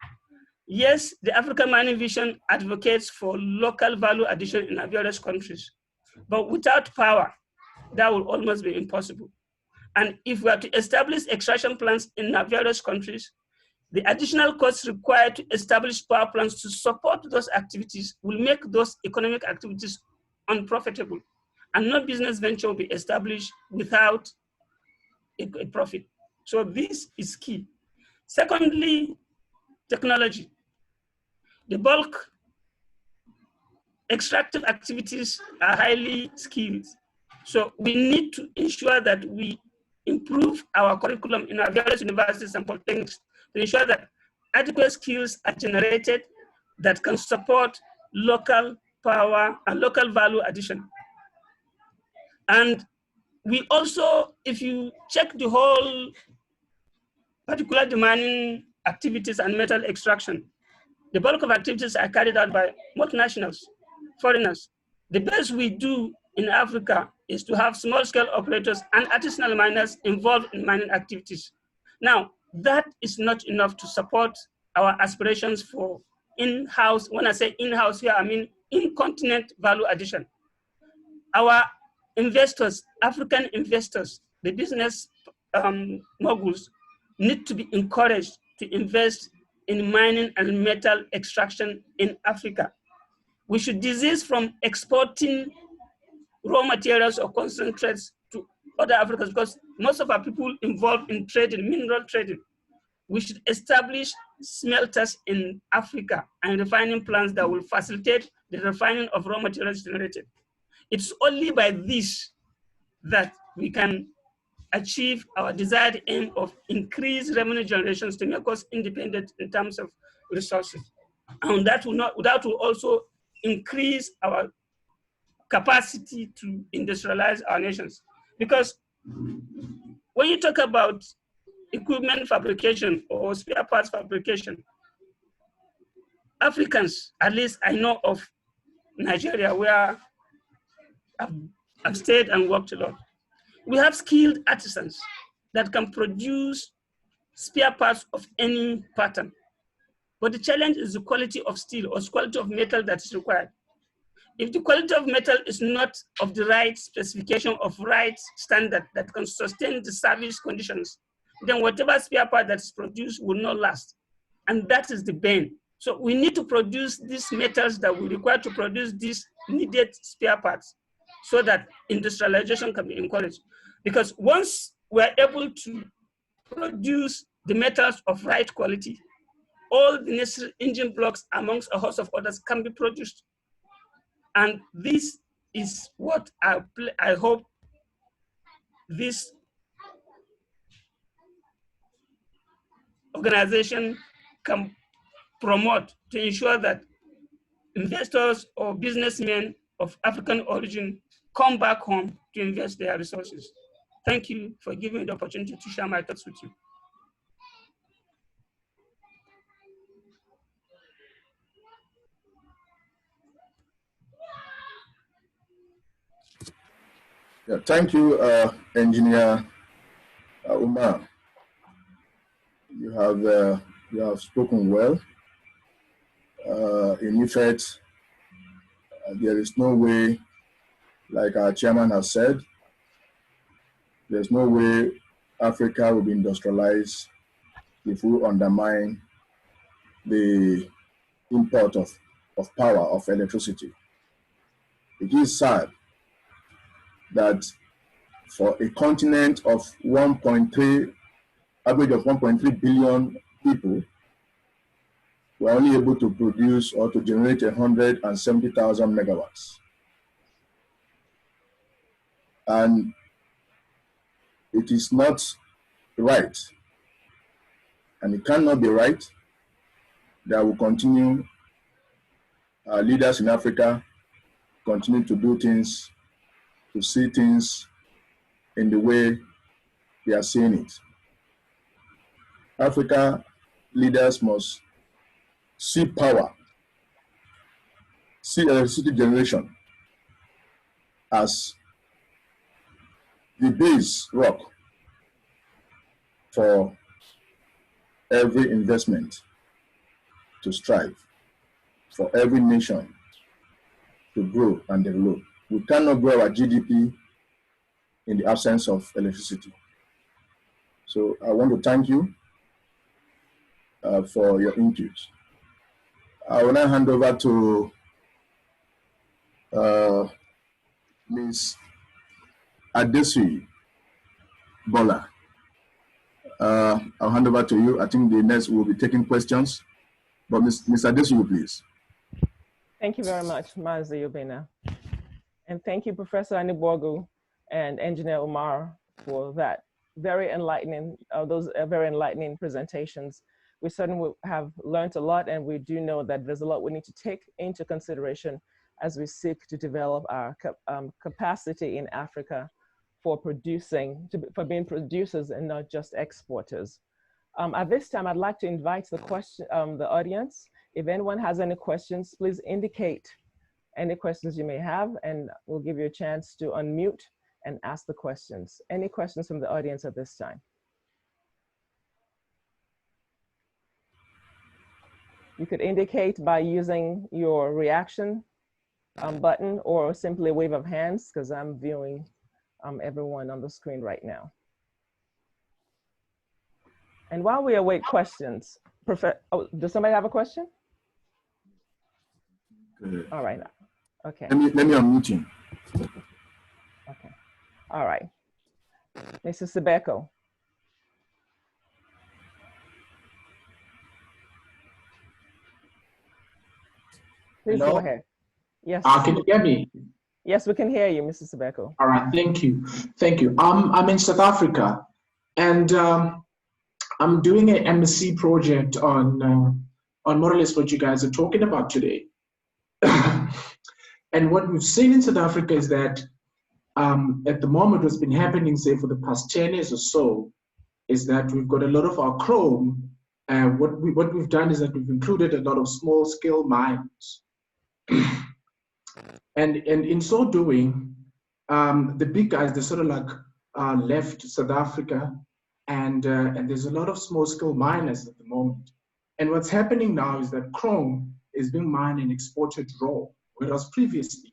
Yes, the African Mining Vision advocates for local value addition in our various countries, but without power, that will almost be impossible. And if we are to establish extraction plants in our various countries, the additional costs required to establish power plants to support those activities will make those economic activities unprofitable, and no business venture will be established without a profit. So this is key. Secondly, technology. The bulk extractive activities are highly skilled. So we need to ensure that we improve our curriculum in our various universities and polytechnics to ensure that adequate skills are generated that can support local power and local value addition. And we also, if you check the whole particular demanding activities and metal extraction, the bulk of activities are carried out by multinationals, foreigners. The best we do in Africa is to have small-scale operators and artisanal miners involved in mining activities. Now, that is not enough to support our aspirations for in-house. When I say in-house here, I mean in-continent value addition. Our investors, African investors, the business moguls, need to be encouraged to invest in mining and metal extraction in Africa. We should desist from exporting raw materials or concentrates to other Africans, because most of our people involved in trading, mineral trading. We should establish smelters in Africa and refining plants that will facilitate the refining of raw materials generated. It's only by this that we can achieve our desired aim of increased revenue generations to make us independent in terms of resources. And that will also increase our capacity to industrialize our nations. Because when you talk about equipment fabrication or spare parts fabrication, Africans, at least I know of Nigeria, where I've stayed and worked a lot. We have skilled artisans that can produce spare parts of any pattern. But the challenge is the quality of steel or the quality of metal that is required. If the quality of metal is not of the right specification, of right standard that can sustain the service conditions, then whatever spare part that is produced will not last. And that is the bane. So we need to produce these metals that we require to produce these needed spare parts so that industrialization can be encouraged. Because once we're able to produce the metals of right quality, all the necessary engine blocks amongst a host of others can be produced. And this is what I hope this organization can promote to ensure that investors or businessmen of African origin come back home to invest their resources. Thank you for giving me the opportunity to share my thoughts with you. Yeah, thank you, Engineer Umar. You have spoken well. In effect, there is no way, like our chairman has said, there's no way Africa will be industrialized if we undermine the import of power, of electricity. It is sad that for a continent of 1.3, average of 1.3 billion people, we're only able to produce or to generate 170,000 megawatts. And it is not right, and it cannot be right, that will continue, leaders in Africa continue to do things, to see things in the way they are seeing it. Africa leaders must see power, see electricity generation as the base rock for every investment to strive, for every nation to grow and develop. We cannot grow our GDP in the absence of electricity. So I want to thank you for your input. I will now hand over to Ms. Adesui Bola. I'll hand over to you. I think the next will be taking questions. But Ms. Adesui, please. Thank you very much, Mazi Obina. And thank you, Professor Aniborgu and Engineer Umar, for that very enlightening, those very enlightening presentations. We certainly have learned a lot, and we do know that there's a lot we need to take into consideration as we seek to develop our capacity in Africa for producing, for being producers and not just exporters. At this time, I'd like to invite the audience. If anyone has any questions, please indicate any questions you may have, and we'll give you a chance to unmute and ask the questions. Any questions from the audience at this time? You could indicate by using your reaction button or simply a wave of hands, because I'm viewing everyone on the screen right now. And while we await questions, does somebody have a question? Good. All right. Okay. Let me unmute him. Okay. All right. Mrs. Sibeko. Please Hello? go ahead. Yes. Can you hear me? Yes, we can hear you, Mrs. Sibeko. All right, thank you. Thank you. I'm in South Africa, and I'm doing an MSc project on more or less what you guys are talking about today. And what we've seen in South Africa is that at the moment, what's been happening, say, for the past 10 years or so, is that we've got a lot of our chrome. What we've done is that we've included a lot of small-scale mines. And in so doing, the big guys, they sort of like left South Africa, and there's a lot of small-scale miners at the moment. And what's happening now is that chrome is being mined and exported raw, whereas previously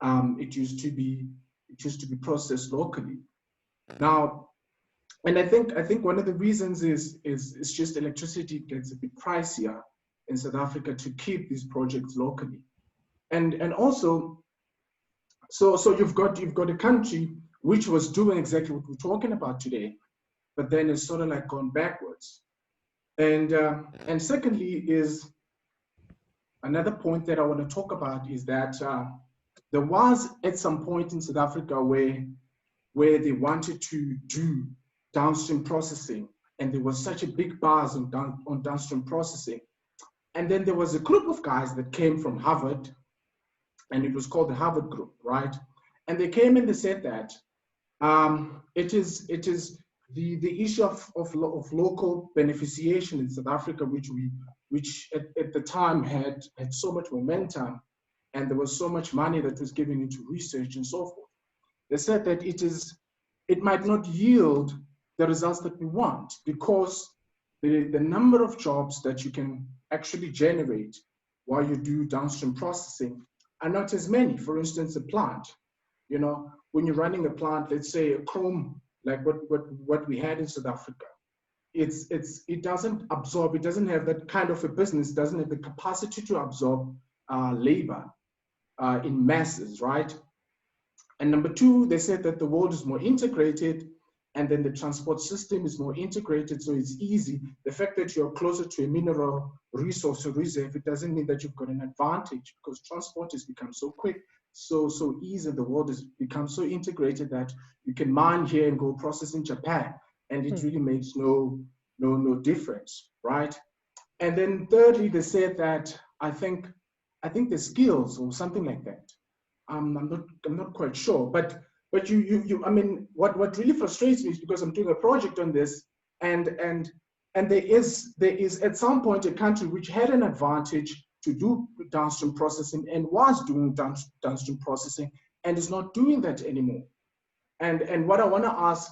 it used to be processed locally. Now, and I think one of the reasons is just electricity gets a bit pricier in South Africa to keep these projects locally. And also, so you've got a country which was doing exactly what we're talking about today, but then it's sort of like gone backwards. And secondly is another point that I want to talk about is that there was at some point in South Africa where they wanted to do downstream processing, and there was such a big buzz on downstream processing. And then there was a group of guys that came from Harvard, and it was called the Harvard Group, right? And they came and they said that it is the issue of local beneficiation in South Africa, which at the time had so much momentum, and there was so much money that was given into research and so forth. They said that it might not yield the results that we want, because the number of jobs that you can actually generate while you do downstream processing are not as many. For instance, a plant, when you're running a plant, let's say a chrome, like what we had in South Africa, it doesn't absorb, it doesn't have that kind of a business, doesn't have the capacity to absorb labor in masses, right? And number two, they said that the world is more integrated, and then the transport system is more integrated, so it's easy. The fact that you're closer to a mineral resource or reserve, it doesn't mean that you've got an advantage, because transport has become so quick, so easy. The world has become so integrated that you can mine here and go process in Japan, and it really makes no difference, right? And then thirdly, they said that I think the skills or something like that. I'm not quite sure, but you I mean, what really frustrates me is because I'm doing a project on this, and there is at some point a country which had an advantage to do downstream processing and was doing downstream processing and is not doing that anymore. And what I want to ask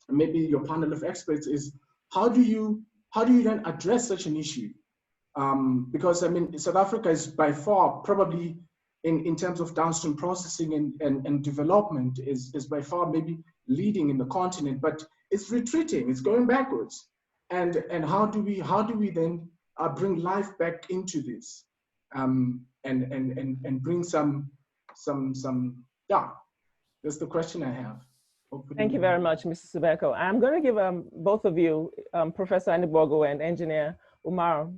maybe your panel of experts is, how do you then address such an issue? Because I mean, South Africa is by far probably in terms of downstream processing and development is by far maybe leading in the continent, but it's retreating, it's going backwards. And how do we then bring life back into this, and bring some yeah, that's the question I have. Hopefully. Thank you very much, Mr. Subeko. I'm going to give both of you, Professor Anibogo and Engineer Umar,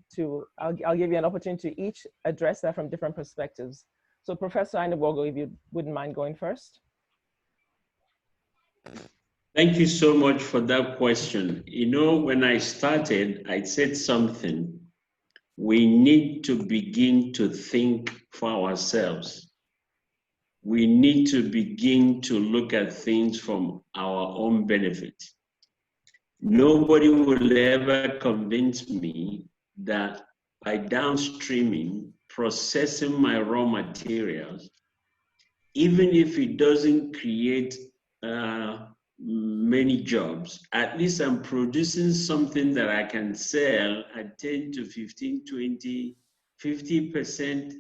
I'll give you an opportunity to each address that from different perspectives. So Professor Anibogo, if you wouldn't mind going first. Thank you so much for that question. You know, when I started, I said something. We need to begin to think for ourselves. We need to begin to look at things from our own benefit. Nobody will ever convince me that by downstreaming, processing my raw materials, even if it doesn't create many jobs, at least I'm producing something that I can sell at 10 to 15, 20, 50%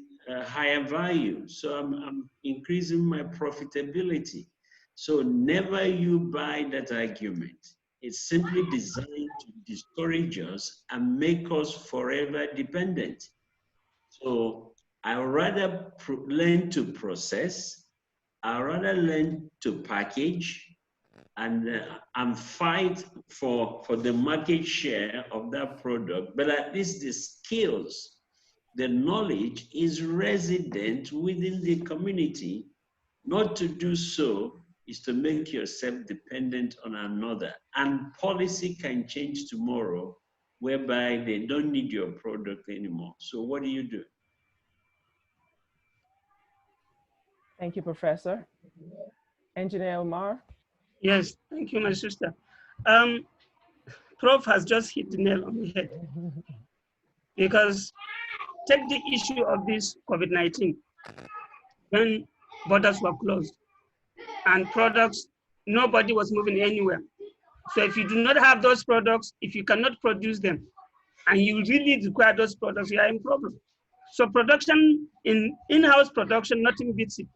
higher value. So I'm increasing my profitability. So never you buy that argument. It's simply designed to discourage us and make us forever dependent. So I rather learn to process, I rather learn to package, and fight for the market share of that product. But at least the skills, the knowledge is resident within the community. Not to do so is to make yourself dependent on another. And policy can change tomorrow, whereby they don't need your product anymore. So what do you do? Thank you, Professor. Engineer Umar? Yes, thank you, my sister. Prof has just hit the nail on the head. Because take the issue of this COVID-19, when borders were closed and products, nobody was moving anywhere. So if you do not have those products, if you cannot produce them, and you really require those products, you are in problem. So production, in-house production, nothing beats it.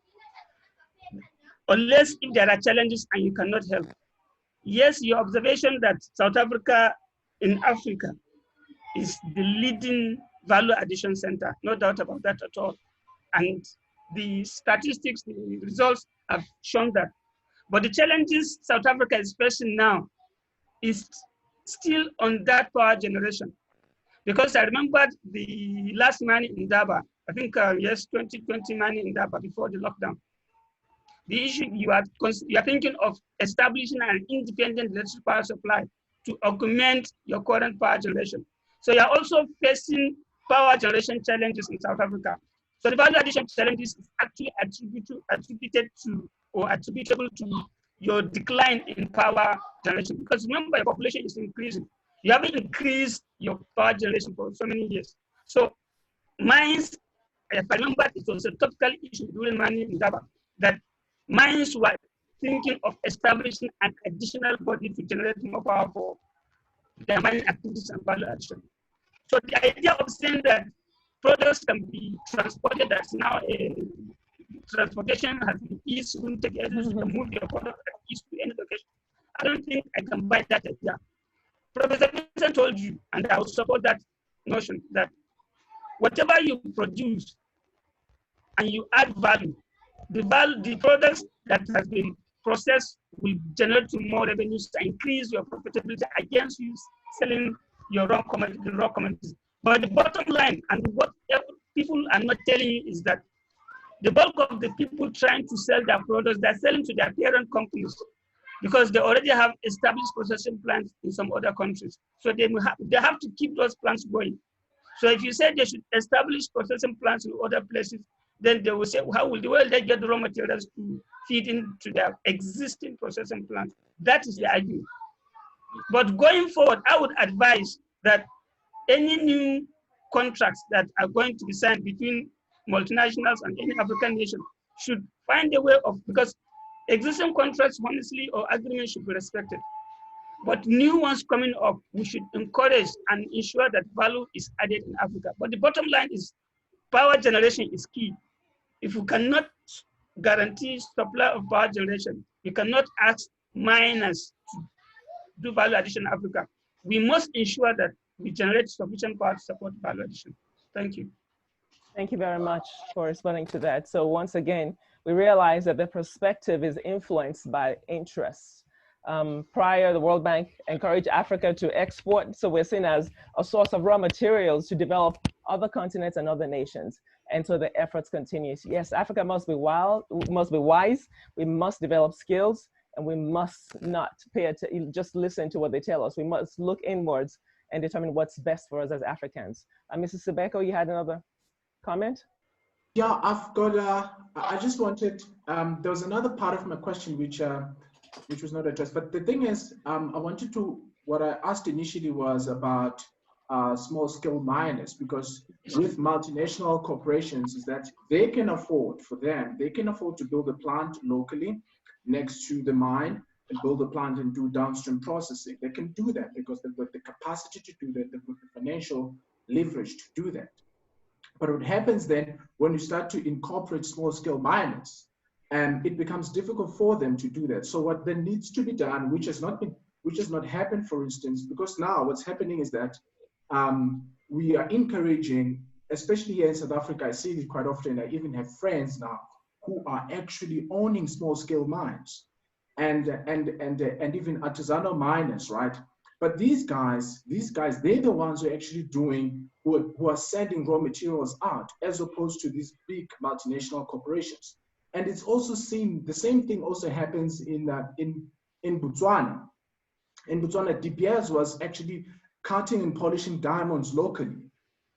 Unless if there are challenges and you cannot help. Yes, your observation that South Africa in Africa is the leading value addition center, no doubt about that at all. And the statistics, the results have shown that. But the challenges South Africa is facing now is still on that power generation. Because I remember the last mining in Daba, I think, yes, 2020 mining in Daba before the lockdown. The issue you are thinking of establishing an independent electric power supply to augment your current power generation. So you are also facing power generation challenges in South Africa. So the value addition challenges is actually attributed to or attributable to your decline in power generation. Because remember, your population is increasing. You haven't increased your power generation for so many years. So mines, if I remember, it was a topical issue during mining in Daba, that mines were thinking of establishing an additional body to generate more power for their mining activities and value addition. So the idea of saying that products can be transported, that's now a transportation has been easy, you can move your product at ease to any location. I don't think I can buy that idea. Professor Vincent told you, and I would support that notion, that whatever you produce and you add value, the products that has been process will generate more revenues to increase your profitability against you selling your raw commodities. But the bottom line, and what people are not telling you, is that the bulk of the people trying to sell their products, they're selling to their parent companies because they already have established processing plants in some other countries. So they have to keep those plants going. So if you say they should establish processing plants in other places, then they will say, how will they get the raw materials to feed into their existing processing plants? That is the argument. But going forward, I would advise that any new contracts that are going to be signed between multinationals and any African nation should find a way of, because existing contracts, honestly, or agreements should be respected. But new ones coming up, we should encourage and ensure that value is added in Africa. But the bottom line is power generation is key. If we cannot guarantee supply of power generation, we cannot ask miners to do value addition in Africa. We must ensure that we generate sufficient power to support value addition. Thank you. Thank you very much for responding to that. So once again, we realize that the perspective is influenced by interests. Prior, the World Bank encouraged Africa to export, so we're seen as a source of raw materials to develop other continents and other nations. And so the efforts continue. Yes, Africa must be wise, we must develop skills, and we must not just listen to what they tell us. We must look inwards and determine what's best for us as Africans. Mrs. Sibeko, you had another comment? Yeah, I've got, I just wanted, there was another part of my question which was not addressed, but the thing is, what I asked initially was about small scale miners, because with multinational corporations is that they can afford to build a plant locally next to the mine and build a plant and do downstream processing. They can do that because they've got the capacity to do that, they've got the financial leverage to do that. But what happens then when you start to incorporate small scale miners, it becomes difficult for them to do that. So what then needs to be done, which has not happened, for instance, because now what's happening is that we are encouraging, especially here in South Africa, I see it quite often. I even have friends now who are actually owning small scale mines and even artisanal miners, right? But these guys, they're the ones who are actually who are sending raw materials out, as opposed to these big multinational corporations. And it's also seen, the same thing also happens in Botswana. In Botswana, De Beers was actually cutting and polishing diamonds locally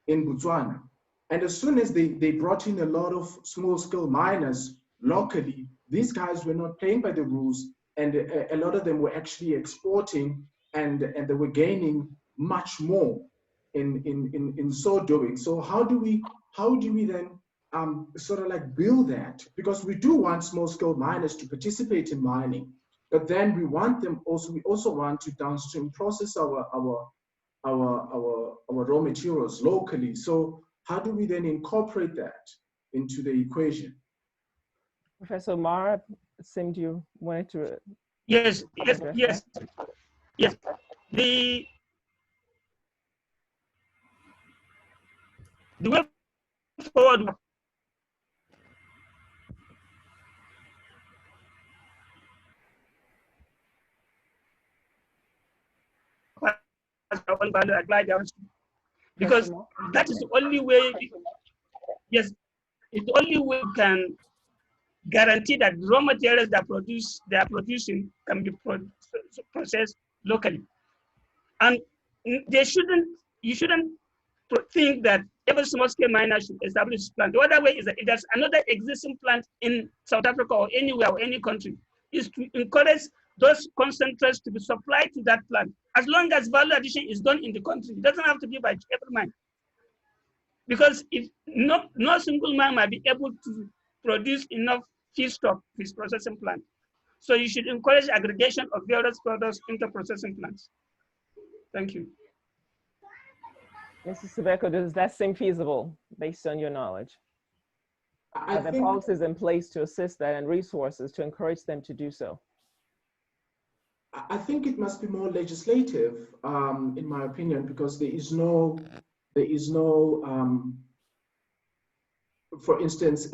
in Botswana. And as soon as they brought in a lot of small-scale miners locally, these guys were not playing by the rules, and a lot of them were actually exporting, and they were gaining much more in so doing. So how do we then sort of like build that? Because we do want small-scale miners to participate in mining, but then we also want to downstream process our raw materials locally. So how do we then incorporate that into the equation? Professor Mara, it seemed you wanted to. Yes. The way forward. Because that is the only way. Yes, it's the only way we can guarantee that raw materials that they are producing can be processed locally. And you shouldn't think that every small-scale miner should establish a plant. The other way is that if there's another existing plant in South Africa or anywhere or any country, is to encourage those concentrates to be supplied to that plant. As long as value addition is done in the country, it doesn't have to be by every mine. Because if no single mine might be able to produce enough feedstock for his processing plant. So you should encourage aggregation of various products into processing plants. Thank you. Mrs. Sibeko, does that seem feasible based on your knowledge? Are there policies in place to assist that and resources to encourage them to do so? I think it must be more legislative, in my opinion, because there is no for instance,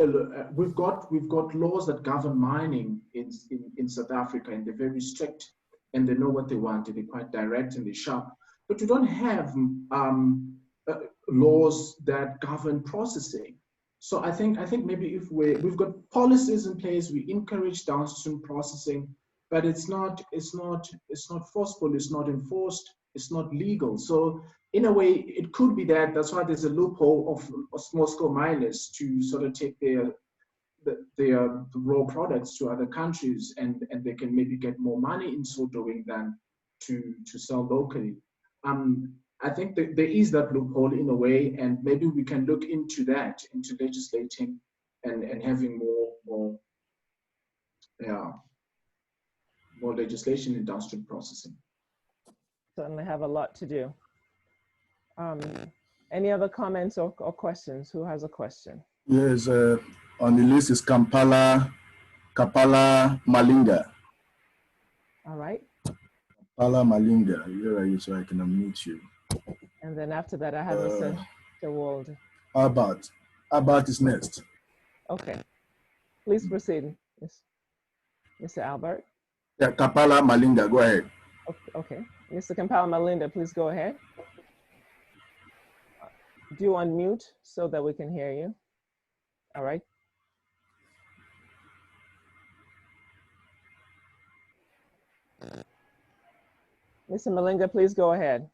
we've got laws that govern mining in South Africa, and they're very strict, and they know what they want, and they're quite direct and they're sharp. But we don't have laws that govern processing. So I think maybe if we've got policies in place, we encourage downstream processing, but it's not forceful, it's not enforced, it's not legal. So in a way, it could be that. That's why there's a loophole of small-scale miners to sort of take their raw products to other countries, and they can maybe get more money in so doing than to sell locally. I think that there is that loophole in a way, and maybe we can look into that, into legislating and having more legislation in downstream processing. Certainly have a lot to do. Any other comments or questions? Who has a question? Yes, on the list is Kapala Malinga. All right. Kapala Malinga, here are you, so I can unmute you. And then after that, I have Mr. Wald. Albert is next. Okay. Please proceed, Mr. Albert. Yeah, Kapala Malinga, go ahead. Okay. Mr. Kampala Malinda, please go ahead. Do you unmute so that we can hear you? All right. Mr. Malinga, please go ahead.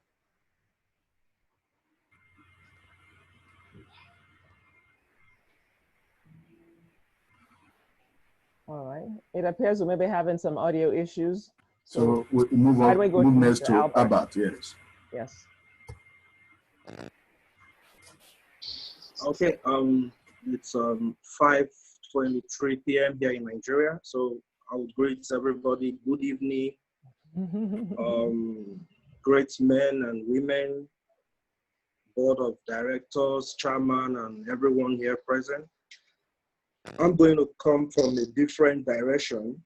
All right. It appears we may be having some audio issues. So we'll move on. Move next to Albert. Yes. Yes. Okay. It's 5:23 p.m. here in Nigeria. So I would greet everybody. Good evening. Great men and women, board of directors, chairman, and everyone here present. I'm going to come from a different direction.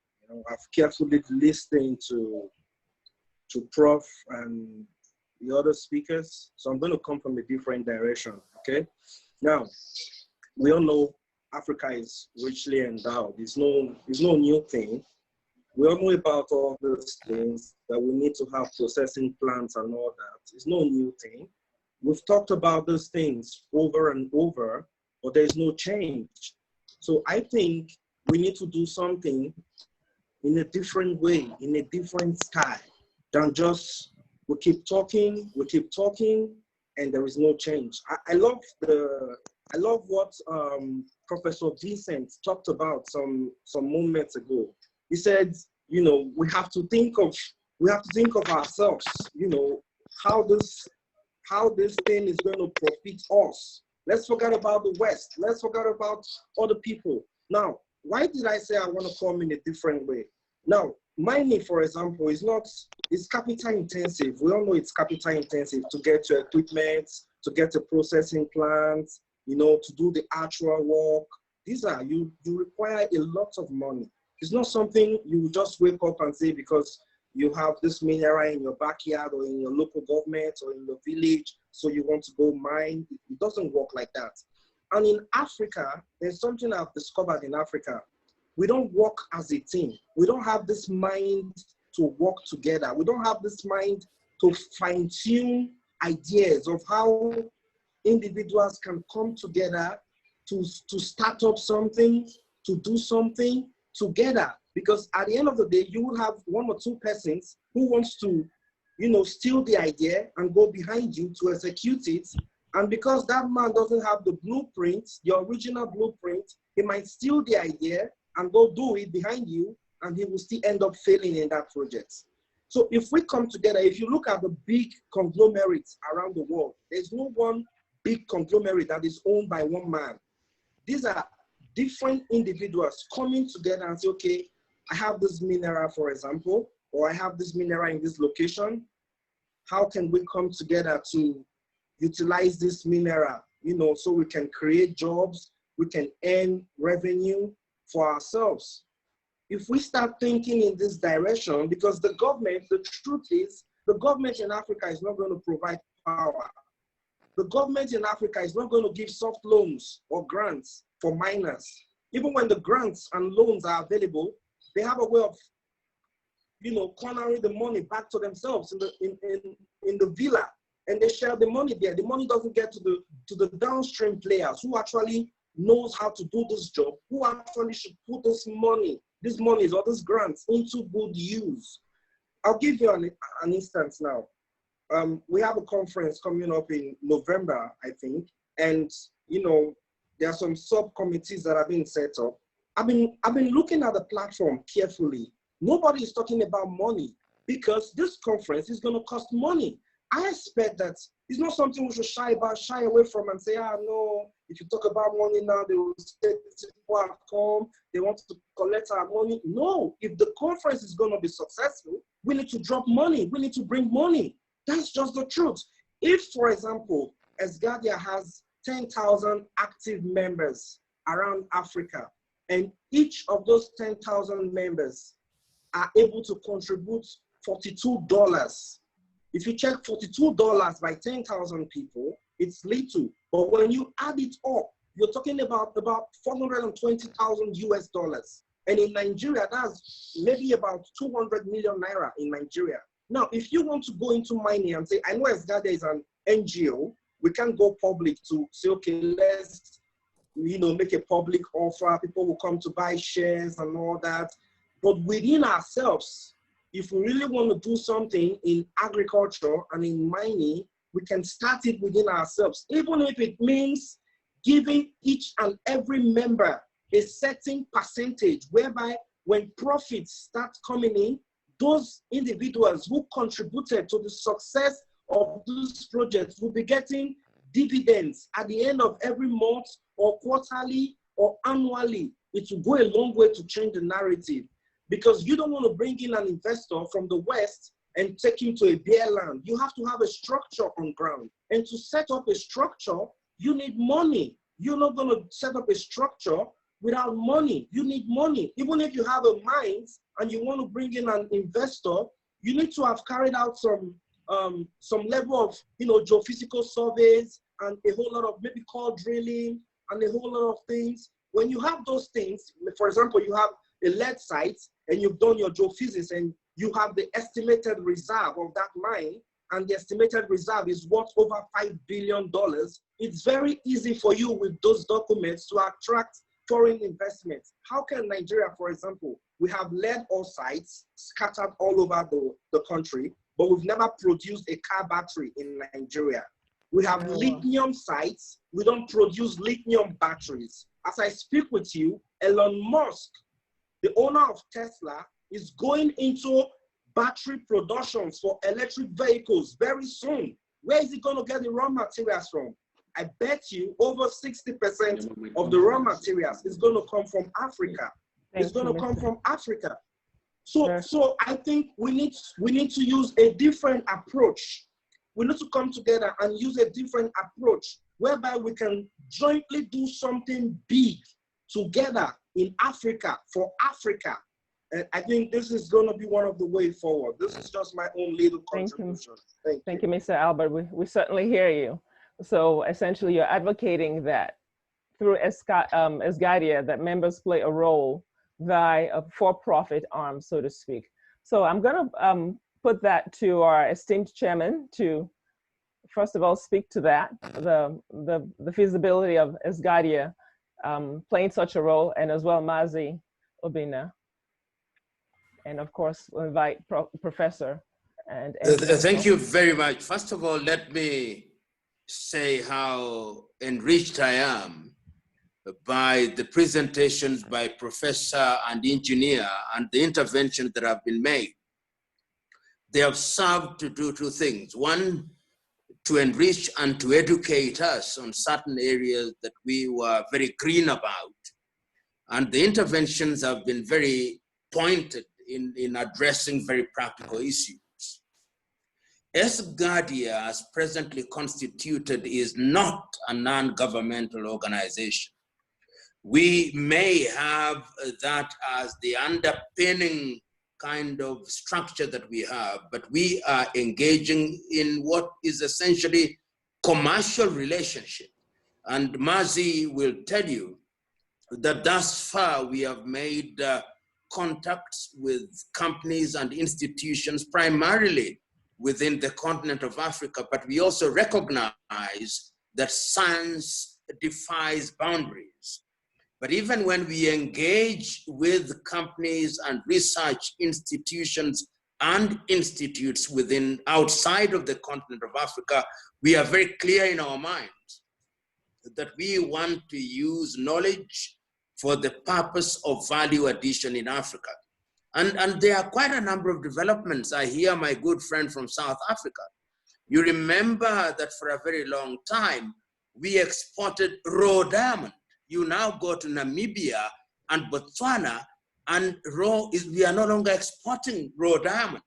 I've carefully listened to Prof and the other speakers, so I'm going to come from a different direction. Okay. Now, we all know Africa is richly endowed. It's no new thing. We all know about all those things, that we need to have processing plants and all that. It's no new thing. We've talked about those things over and over, but there's no change. So I think we need to do something in a different way, in a different style, than just we keep talking, and there is no change. I love what Professor Vincent talked about some moments ago. He said, we have to think of ourselves, how this thing is going to profit us. Let's forget about the West. Let's forget about other people. Now, why did I say I want to come in a different way? Now, mining, for example, it's capital intensive. We all know it's capital intensive to get your equipment, to get a processing plant, to do the actual work. You require a lot of money. It's not something you just wake up and say because you have this mineral in your backyard or in your local government or in your village, so you want to go mine. It doesn't work like that. And in Africa, there's something I've discovered in Africa. We don't work as a team. We don't have this mind to work together. We don't have this mind to fine-tune ideas of how individuals can come together to start up something, to do something together. Because at the end of the day, you will have one or two persons who wants to, steal the idea and go behind you to execute it. And because that man doesn't have the blueprint, the original blueprint, he might steal the idea and go do it behind you, and he will still end up failing in that project. So if we come together, if you look at the big conglomerates around the world, there's no one big conglomerate that is owned by one man. These are different individuals coming together and say, okay, I have this mineral, for example, or I have this mineral in this location. How can we come together to utilize this mineral, so we can create jobs, we can earn revenue for ourselves? If we start thinking in this direction, because the truth is, the government in Africa is not going to provide power. The government in Africa is not going to give soft loans or grants. for miners. Even when the grants and loans are available, they have a way of, cornering the money back to themselves in the villa, and they share the money there. The money doesn't get to the downstream players who actually knows how to do this job, who actually should put these monies or these grants into good use. I'll give you an instance now. We have a conference coming up in November, I think, and there are some subcommittees that are being set up. I've been looking at the platform carefully. Nobody is talking about money because this conference is going to cost money. I expect that it's not something we should shy away from and say, no, if you talk about money now, they will say people have come, they want to collect our money. No, if the conference is going to be successful, we need to drop money. We need to bring money. That's just the truth. If, for example, ESGADIA has 10,000 active members around Africa, and each of those 10,000 members are able to contribute $42. If you check $42 by 10,000 people, it's little. But when you add it up, you're talking about 420,000 US dollars. And in Nigeria, that's maybe about 200 million naira in Nigeria. Now, if you want to go into mining and say, I know ESGADIA is an NGO, we can't go public to say, okay, let's make a public offer. People will come to buy shares and all that. But within ourselves, if we really want to do something in agriculture and in mining, we can start it within ourselves, even if it means giving each and every member a certain percentage, whereby when profits start coming in, those individuals who contributed to the success of these projects will be getting dividends at the end of every month or quarterly or annually. It will go a long way to change the narrative, because you don't want to bring in an investor from the West and take him to a bare land. You have to have a structure on ground. And to set up a structure, you need money. You're not going to set up a structure without money. You need money. Even if you have a mine and you want to bring in an investor, you need to have carried out some level of geophysical surveys and a whole lot of maybe core drilling and a whole lot of things. When you have those things, for example, you have a lead site and you've done your geophysics and you have the estimated reserve of that mine, and the estimated reserve is worth over $5 billion, it's very easy for you with those documents to attract foreign investments. How can Nigeria, for example, we have lead ore sites scattered all over the country, but we've never produced a car battery in Nigeria. We have lithium sites, we don't produce lithium batteries. As I speak with you, Elon Musk, the owner of Tesla, is going into battery productions for electric vehicles very soon. Where is he going to get the raw materials from? I bet you over 60% of the raw materials is going to come from Africa. It's going to come from Africa. So I think we need to use a different approach. We need to come together and use a different approach whereby we can jointly do something big together in Africa for Africa. And I think this is going to be one of the way forward. This is just my own little contribution. Thank you, Mr. Albert. We certainly hear you. So essentially, you're advocating that through ESGADIA, that members play a role via a for-profit arm, so to speak. So I'm going to put that to our esteemed chairman to, first of all, speak to that, the feasibility of ESGADIA playing such a role, and as well Mazi Obinna. And of course, we'll invite Professor. And thank you very much. First of all, let me say how enriched I am by the presentations by Professor and Engineer and the interventions that have been made. They have served to do two things. One, to enrich and to educate us on certain areas that we were very green about. And the interventions have been very pointed in addressing very practical issues. ESGADIA, as presently constituted, is not a non-governmental organization. We may have that as the underpinning kind of structure that we have, but we are engaging in what is essentially commercial relationship. And Mazi will tell you that thus far we have made contacts with companies and institutions primarily within the continent of Africa, but we also recognize that science defies boundaries. But even when we engage with companies and research institutions and institutes outside of the continent of Africa, we are very clear in our minds that we want to use knowledge for the purpose of value addition in Africa. And there are quite a number of developments. I hear my good friend from South Africa. You remember that for a very long time, we exported raw diamond. You now go to Namibia and Botswana, and we are no longer exporting raw diamond.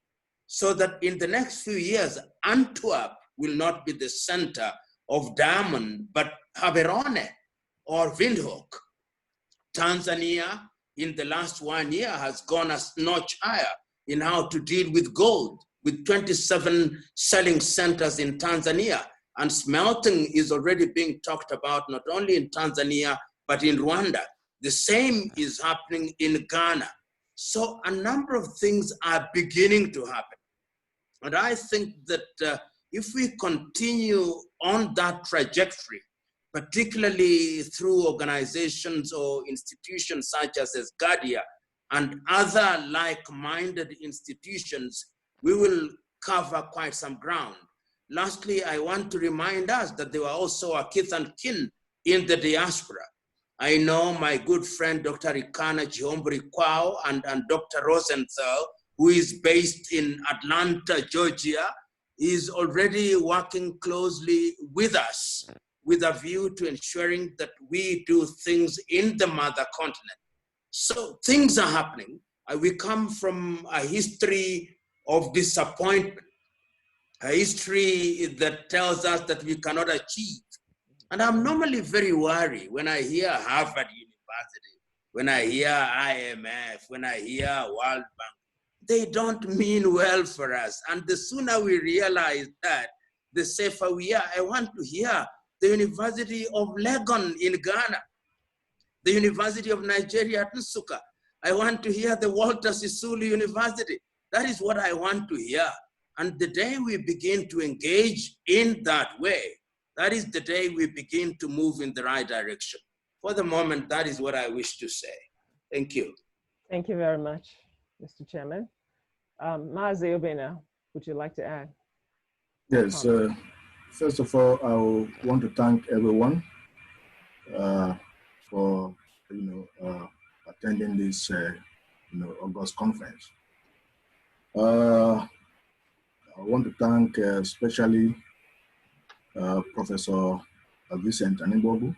So that in the next few years, Antwerp will not be the center of diamond, but Gaborone or Windhoek. Tanzania, in the last 1 year, has gone a notch higher in how to deal with gold, with 27 selling centers in Tanzania. And smelting is already being talked about not only in Tanzania, but in Rwanda. The same is happening in Ghana. So a number of things are beginning to happen. And I think that if we continue on that trajectory, particularly through organizations or institutions such as ESGADIA and other like-minded institutions, we will cover quite some ground. Lastly, I want to remind us that there were also our kith and kin in the diaspora. I know my good friend, Dr. Ikana Chihombri Kwao and Dr. Rosenthal, who is based in Atlanta, Georgia, is already working closely with us with a view to ensuring that we do things in the mother continent. So things are happening. We come from a history of disappointment, a history that tells us that we cannot achieve. And I'm normally very worried when I hear Harvard University, when I hear IMF, when I hear World Bank. They don't mean well for us. And the sooner we realize that, the safer we are. I want to hear the University of Legon in Ghana, the University of Nigeria at Nsukka. I want to hear the Walter Sisulu University. That is what I want to hear. And the day we begin to engage in that way, that is the day we begin to move in the right direction. For the moment, that is what I wish to say. Thank you. Thank you very much, Mr. Chairman. Mazi Obina, would you like to add? Yes. First of all, I want to thank everyone for attending this August conference. I want to thank especially Professor Vincent Anibogu,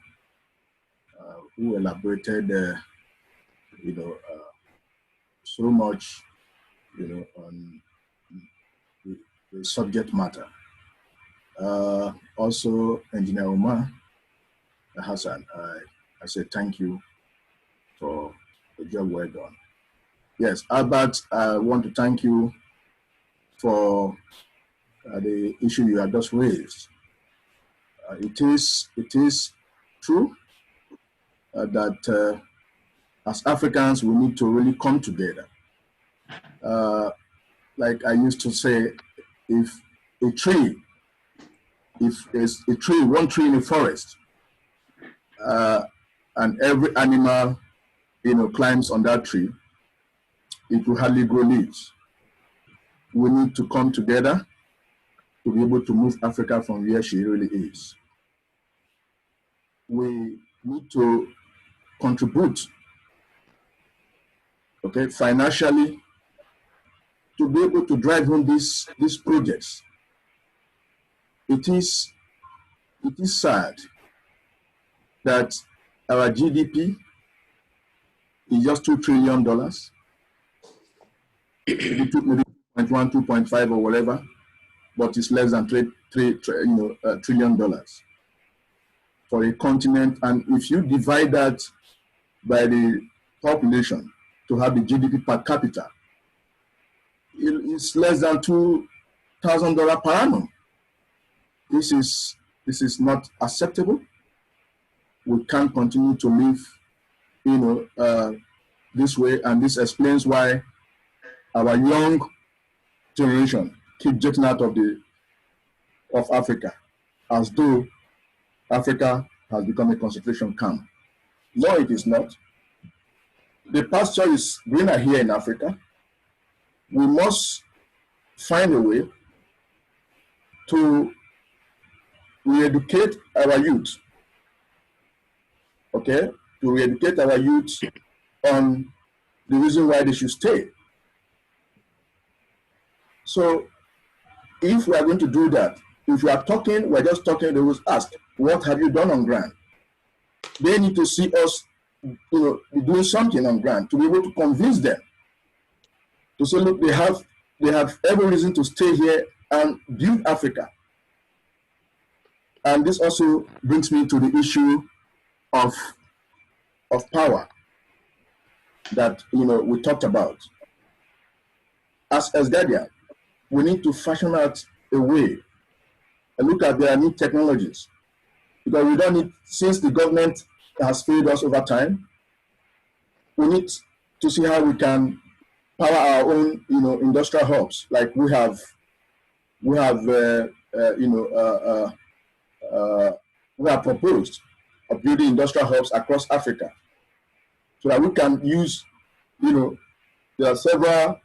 who elaborated so much on the subject matter. Also, Engineer Omar Hassan, I say thank you for the job well done. Yes, Albert, I want to thank you for the issue you have just raised. It is true that as Africans, we need to really come together. Like I used to say, if there's a tree, one tree in a forest, and every animal, climbs on that tree, it will hardly grow leaves. We need to come together to be able to move Africa from where she really is. We need to contribute, financially, to be able to drive home these projects. It is sad that our GDP is just $2 trillion, maybe 2.1, 2.5 or whatever, but it's less than $3 trillion for a continent. And if you divide that by the population to have the GDP per capita, it's less than $2,000 per annum. This is not acceptable. We can't continue to live this way, and this explains why our young generation keep jetting out of Africa, as though Africa has become a concentration camp. No, it is not. The pasture is greener here in Africa. We must find a way to re-educate our youth, okay? To re-educate our youth on the reason why they should stay. So if we are going to do that, if we are talking, we're just talking, they will ask, what have you done on ground? They need to see us doing something on ground to be able to convince them to say, look, they have every reason to stay here and build Africa. And this also brings me to the issue of power that we talked about. As ESGADIA, we need to fashion out a way and look at their new technologies, because we don't need, since the government has failed us over time, we need to see how we can power our own industrial hubs, like we have proposed of building industrial hubs across Africa, so that we can use, there are several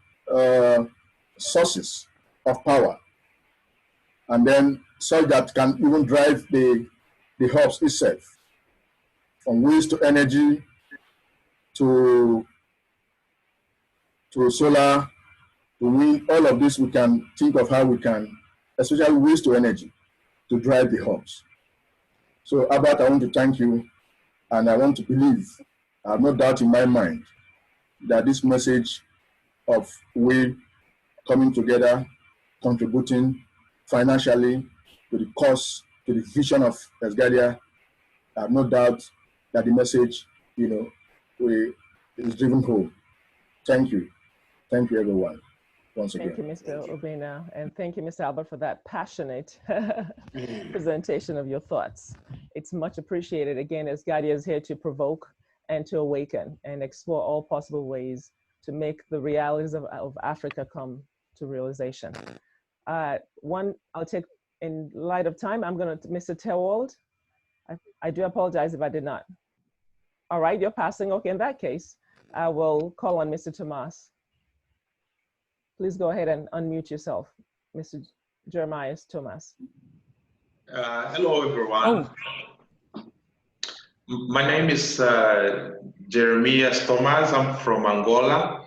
sources of power, and then so that can even drive the hubs itself, from waste to energy to solar to wind. All of this we can think of how we can, especially waste to energy, to drive the hubs. So Albert, I want to thank you, and I want to believe, I have no doubt in my mind, that this message of we coming together, contributing financially to the cause, to the vision of ESGADIA, I have no doubt that the message, is driven home. Thank you. Thank you, everyone, once again. Thank you, Mr. Obina, and thank you, Mr. Albert, for that passionate presentation of your thoughts. It's much appreciated. Again, ESGADIA is here to provoke and to awaken and explore all possible ways to make the realities of Africa come to realization. I'll take, in light of time, I'm going to, Mr. Tewald, I do apologize if I did not. All right, you're passing. Okay, in that case, I will call on Mr. Tomas. Please go ahead and unmute yourself, Mr. Jeremiah Thomas. Hello, everyone. Oh. My name is Jeremias Thomas. I'm from Angola.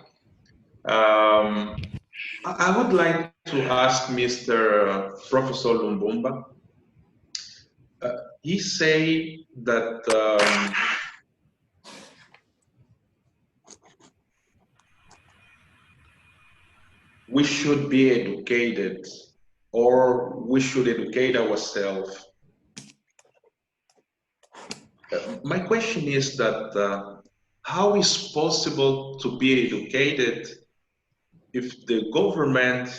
I would like to ask Mr. Professor Lumbumba. He said that we should be educated, or we should educate ourselves. My question is that how is possible to be educated if the government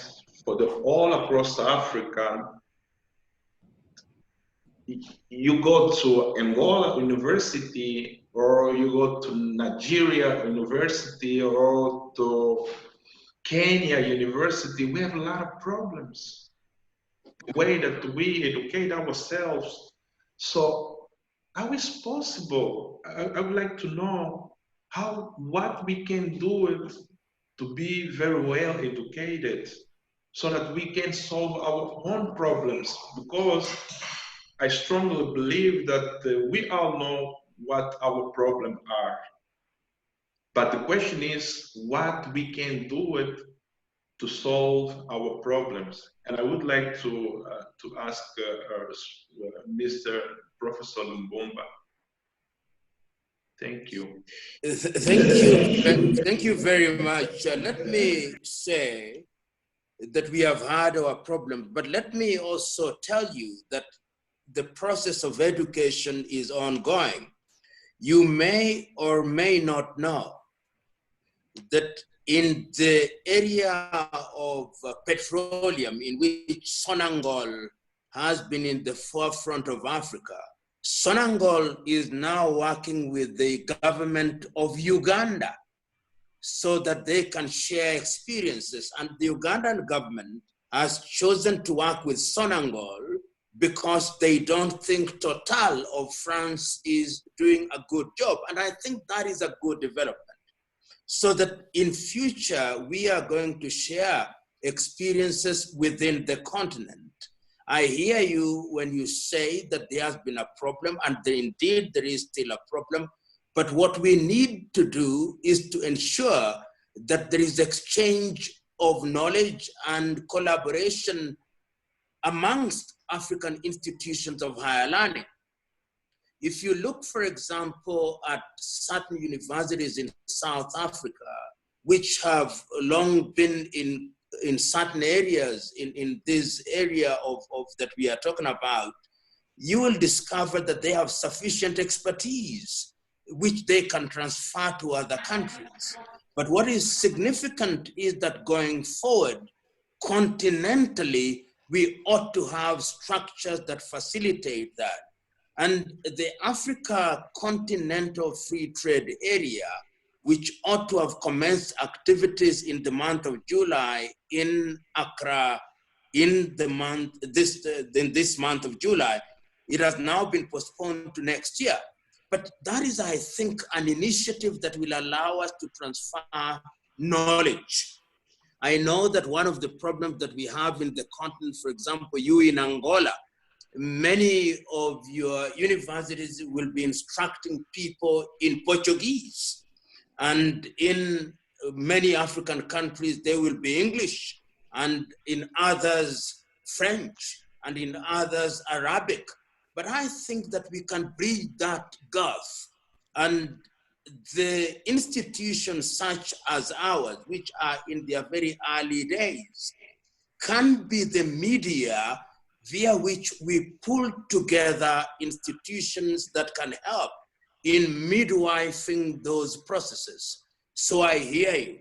for all across Africa, you go to Angola University, or you go to Nigeria University, or to Kenya University, we have a lot of problems. The way that we educate ourselves. So how is possible? I would like to know what we can do to be very well educated so that we can solve our own problems, because I strongly believe that we all know what our problems are. But the question is what we can do to solve our problems. And I would like to ask Mr. Professor Lumbumba. Thank you. Thank you very much. Let me say that we have had our problems, but let me also tell you that the process of education is ongoing. You may or may not know that in the area of petroleum, in which Sonangol has been in the forefront of Africa, Sonangol is now working with the government of Uganda so that they can share experiences. And the Ugandan government has chosen to work with Sonangol because they don't think Total of France is doing a good job. And I think that is a good development. So that in future, we are going to share experiences within the continent. I hear you when you say that there has been a problem, and indeed there is still a problem. But what we need to do is to ensure that there is exchange of knowledge and collaboration amongst African institutions of higher learning. If you look, for example, at certain universities in South Africa, which have long been in certain areas, in this area of that we are talking about, you will discover that they have sufficient expertise which they can transfer to other countries. But what is significant is that going forward, continentally, we ought to have structures that facilitate that. And the Africa Continental Free Trade Area, which ought to have commenced activities in the month of July in Accra, in this month of July, it has now been postponed to next year. But that is, I think, an initiative that will allow us to transfer knowledge. I know that one of the problems that we have in the continent, for example, you in Angola, many of your universities will be instructing people in Portuguese. And in many African countries, they will be English, and in others, French, and in others, Arabic. But I think that we can bridge that gulf, and the institutions such as ours, which are in their very early days, can be the media via which we pull together institutions that can help in midwifing those processes. So I hear you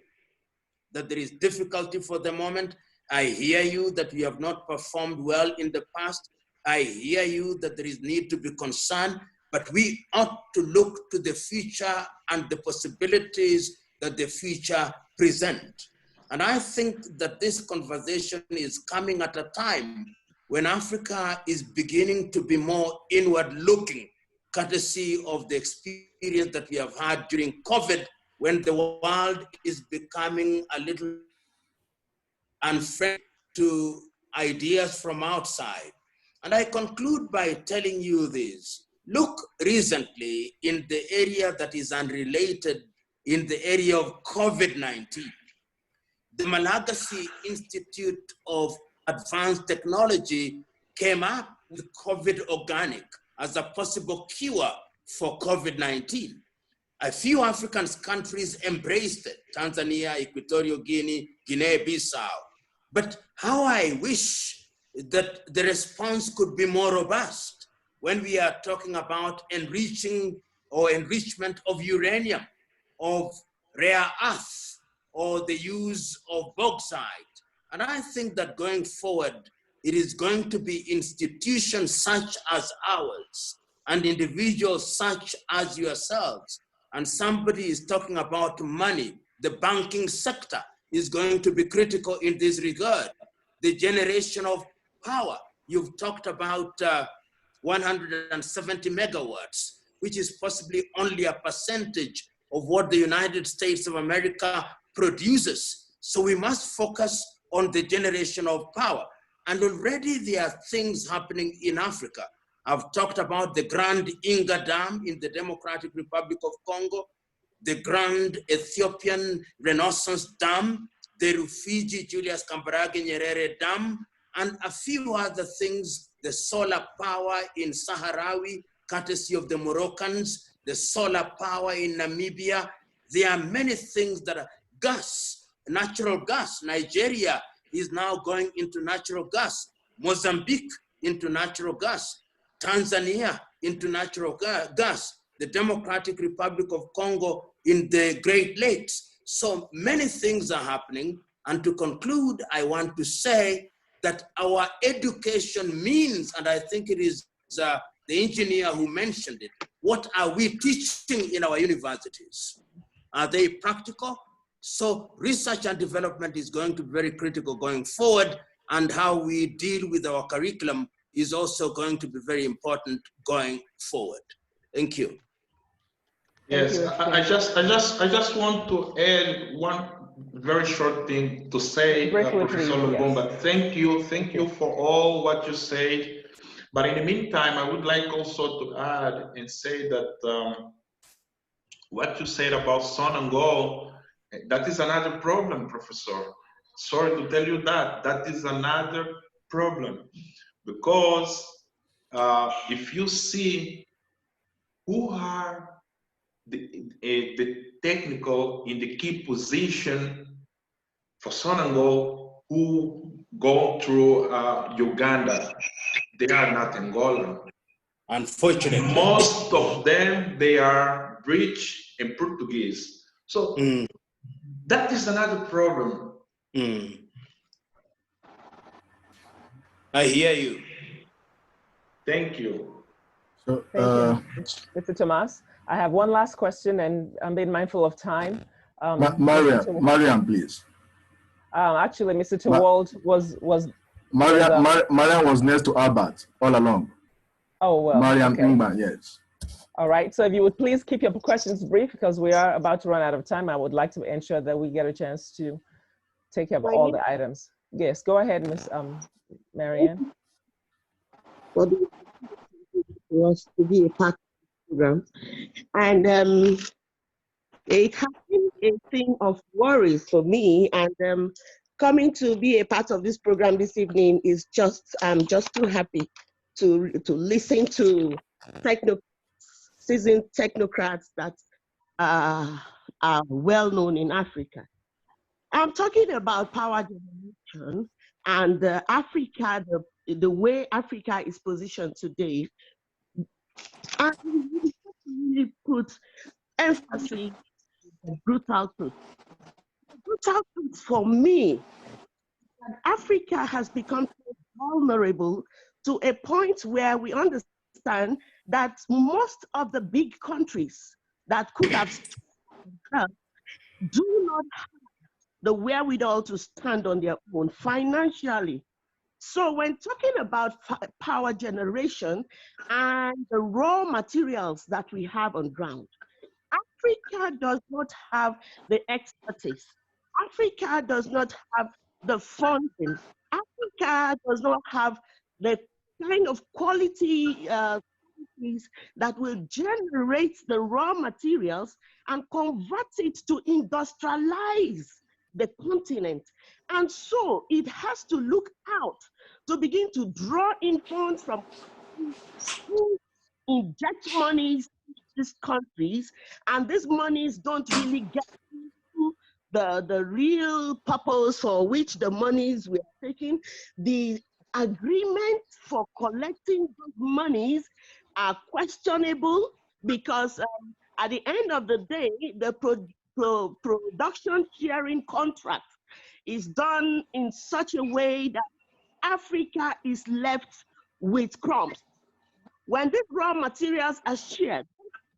that there is difficulty for the moment. I hear you that we have not performed well in the past. I hear you that there is need to be concerned, but we ought to look to the future and the possibilities that the future present. And I think that this conversation is coming at a time when Africa is beginning to be more inward looking, courtesy of the experience that we have had during COVID, when the world is becoming a little unfriendly to ideas from outside. And I conclude by telling you this. Look recently in the area that is unrelated, in the area of COVID-19. The Malagasy Institute of Advanced Technology came up with COVID organic as a possible cure for COVID-19. A few African countries embraced it, Tanzania, Equatorial Guinea, Guinea-Bissau. But how I wish that the response could be more robust when we are talking about enriching or enrichment of uranium, of rare earth, or the use of bauxite. And I think that going forward, it is going to be institutions such as ours and individuals such as yourselves. And somebody is talking about money. The banking sector is going to be critical in this regard. The generation of power. You've talked about 170 megawatts, which is possibly only a percentage of what the United States of America produces. So we must focus on the generation of power. And already there are things happening in Africa. I've talked about the Grand Inga Dam in the Democratic Republic of Congo, the Grand Ethiopian Renaissance Dam, the Rufiji Julius Kambarage Nyerere Dam, and a few other things, the solar power in Sahrawi, courtesy of the Moroccans, the solar power in Namibia. There are many things that are gas, natural gas. Nigeria is now going into natural gas. Mozambique into natural gas. Tanzania into natural gas. The Democratic Republic of Congo in the Great Lakes. So many things are happening. And to conclude, I want to say that our education means, and I think it is the engineer who mentioned it, what are we teaching in our universities? Are they practical? So research and development is going to be very critical going forward, and how we deal with our curriculum is also going to be very important going forward. Thank you. Yes, I just want to add one very short thing to say, Professor Lubumba. Yes. Thank you for all what you said. But in the meantime, I would like also to add and say that what you said about Sonangol, that is another problem, Professor. Sorry to tell you that. That is another problem. Because if you see who are the technical in the key position for Sonangol who go through Uganda, they are not Angolan. Unfortunately. Most of them, they are rich in Portuguese. So that is another problem. I hear you. Thank you. So, thank you, Mr. Tomas. I have one last question, and I'm being mindful of time. Mariam, please. Actually, Mr. Tewald Mariam was next to Albert all along. Oh, well. Mariam okay. Ingba, yes. All right. So if you would please keep your questions brief, because we are about to run out of time. I would like to ensure that we get a chance to take care of all the items. Yes, go ahead, Ms. Marianne. For us to be a part of the program. And it has been a thing of worries for me, and coming to be a part of this program this evening is just, I'm just too happy to listen to seasoned technocrats that are well known in Africa. I'm talking about power generation and Africa, the way Africa is positioned today. And we really put emphasis on brutal truth. Brutal truth for me, that Africa has become so vulnerable to a point where we understand that most of the big countries that could have do not have the wherewithal to stand on their own financially. So when talking about power generation and the raw materials that we have on ground, Africa does not have the expertise. Africa does not have the funding. Africa does not have the kind of quality that will generate the raw materials and convert it to industrialize the continent. And so it has to look out to begin to draw in funds from who inject monies into these countries, and these monies don't really get into the real purpose for which the monies were taken. The agreement for collecting those monies are questionable because at the end of the day, the production sharing contract is done in such a way that Africa is left with crumbs. When these raw materials are shared,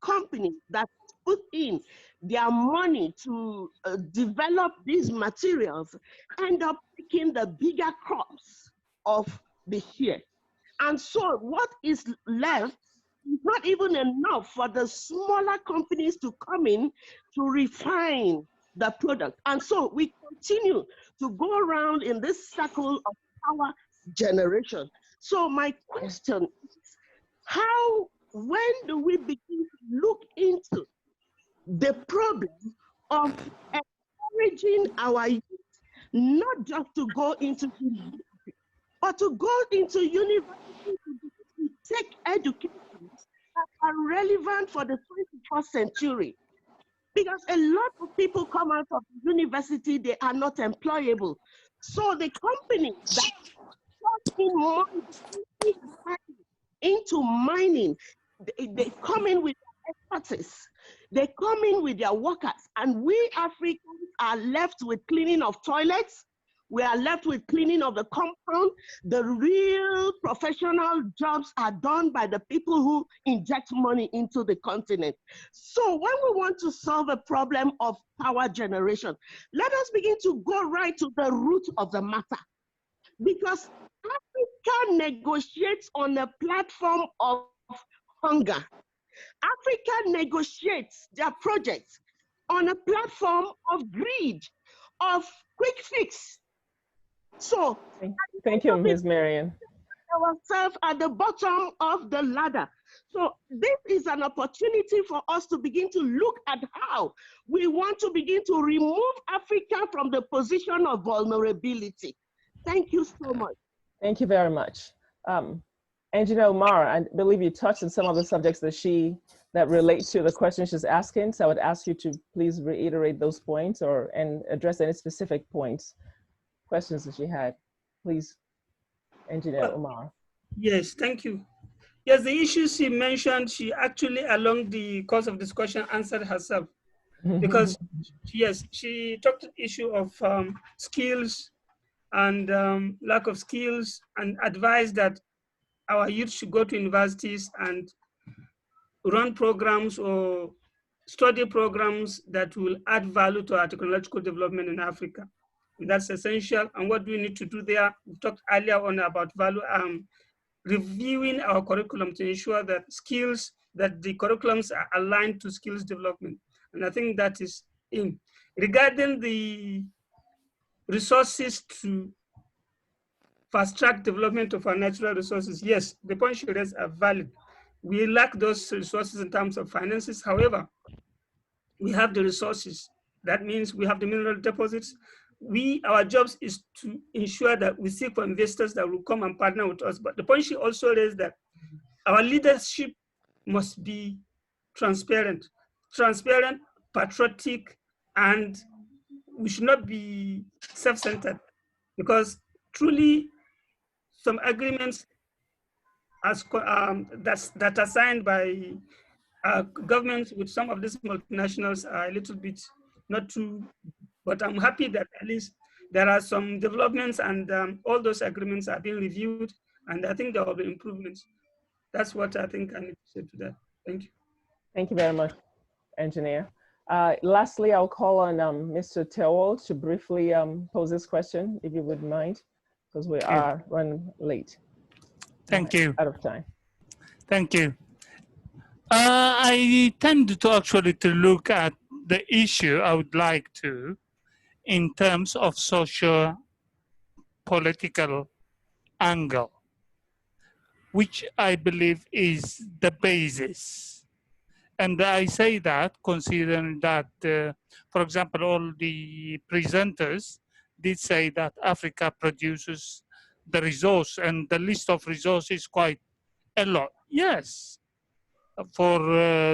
companies that put in their money to develop these materials end up taking the bigger crops of the share. And so what is left is not even enough for the smaller companies to come in to refine the product. And so we continue to go around in this circle of power generation. So my question is, when do we begin to look into the problem of encouraging our youth not just to go into university, but to go into university to take education that are relevant for the 21st century? Because a lot of people come out of university, they are not employable. So the companies that put in money into mining, they come in with expertise. They come in with their workers, and we Africans are left with cleaning of toilets, We are left with cleaning of the compound. The real professional jobs are done by the people who inject money into the continent. So when we want to solve a problem of power generation, let us begin to go right to the root of the matter. Because Africa negotiates on a platform of hunger. Africa negotiates their projects on a platform of greed, of quick fix. So, thank you, Ms. Marion. Ourselves at the bottom of the ladder. So this is an opportunity for us to begin to look at how we want to begin to remove Africa from the position of vulnerability. Thank you so much. Thank you very much. Engineer Umar, I believe you touched on some of the subjects that relate to the question she's asking. So I would ask you to please reiterate those points and address any specific questions that she had. Please, Engineer Umar. Yes, thank you. Yes, the issues she mentioned, she actually along the course of discussion answered herself. Because yes, she talked the issue of skills and lack of skills, and advised that our youth should go to universities and run programs or study programs that will add value to our technological development in Africa. And that's essential. And what do we need to do there? We talked earlier on about value, reviewing our curriculum to ensure that the curriculums are aligned to skills development. And I think that is in. Regarding the resources to fast-track development of our natural resources, yes, the points you raised are valid. We lack those resources in terms of finances. However, we have the resources. That means we have the mineral deposits. Our jobs is to ensure that we seek for investors that will come and partner with us. But the point she also raised that our leadership must be transparent, patriotic, and we should not be self-centered, because truly some agreements that are signed by governments with some of these multinationals are a little bit not true, but I'm happy that at least there are some developments, and all those agreements are being reviewed, and I think there will be improvements. That's what I think I need to say to that. Thank you. Thank you very much, Engineer. Lastly, I'll call on Mr. Tewold to briefly pose this question, if you wouldn't mind, because we are running late. Thank you. Out of time. Thank you. I tend to actually look at the issue I would like to in terms of socio-political angle, which I believe is the basis. And I say that considering that, for example, all the presenters did say that Africa produces the resource, and the list of resources is quite a lot. Yes, for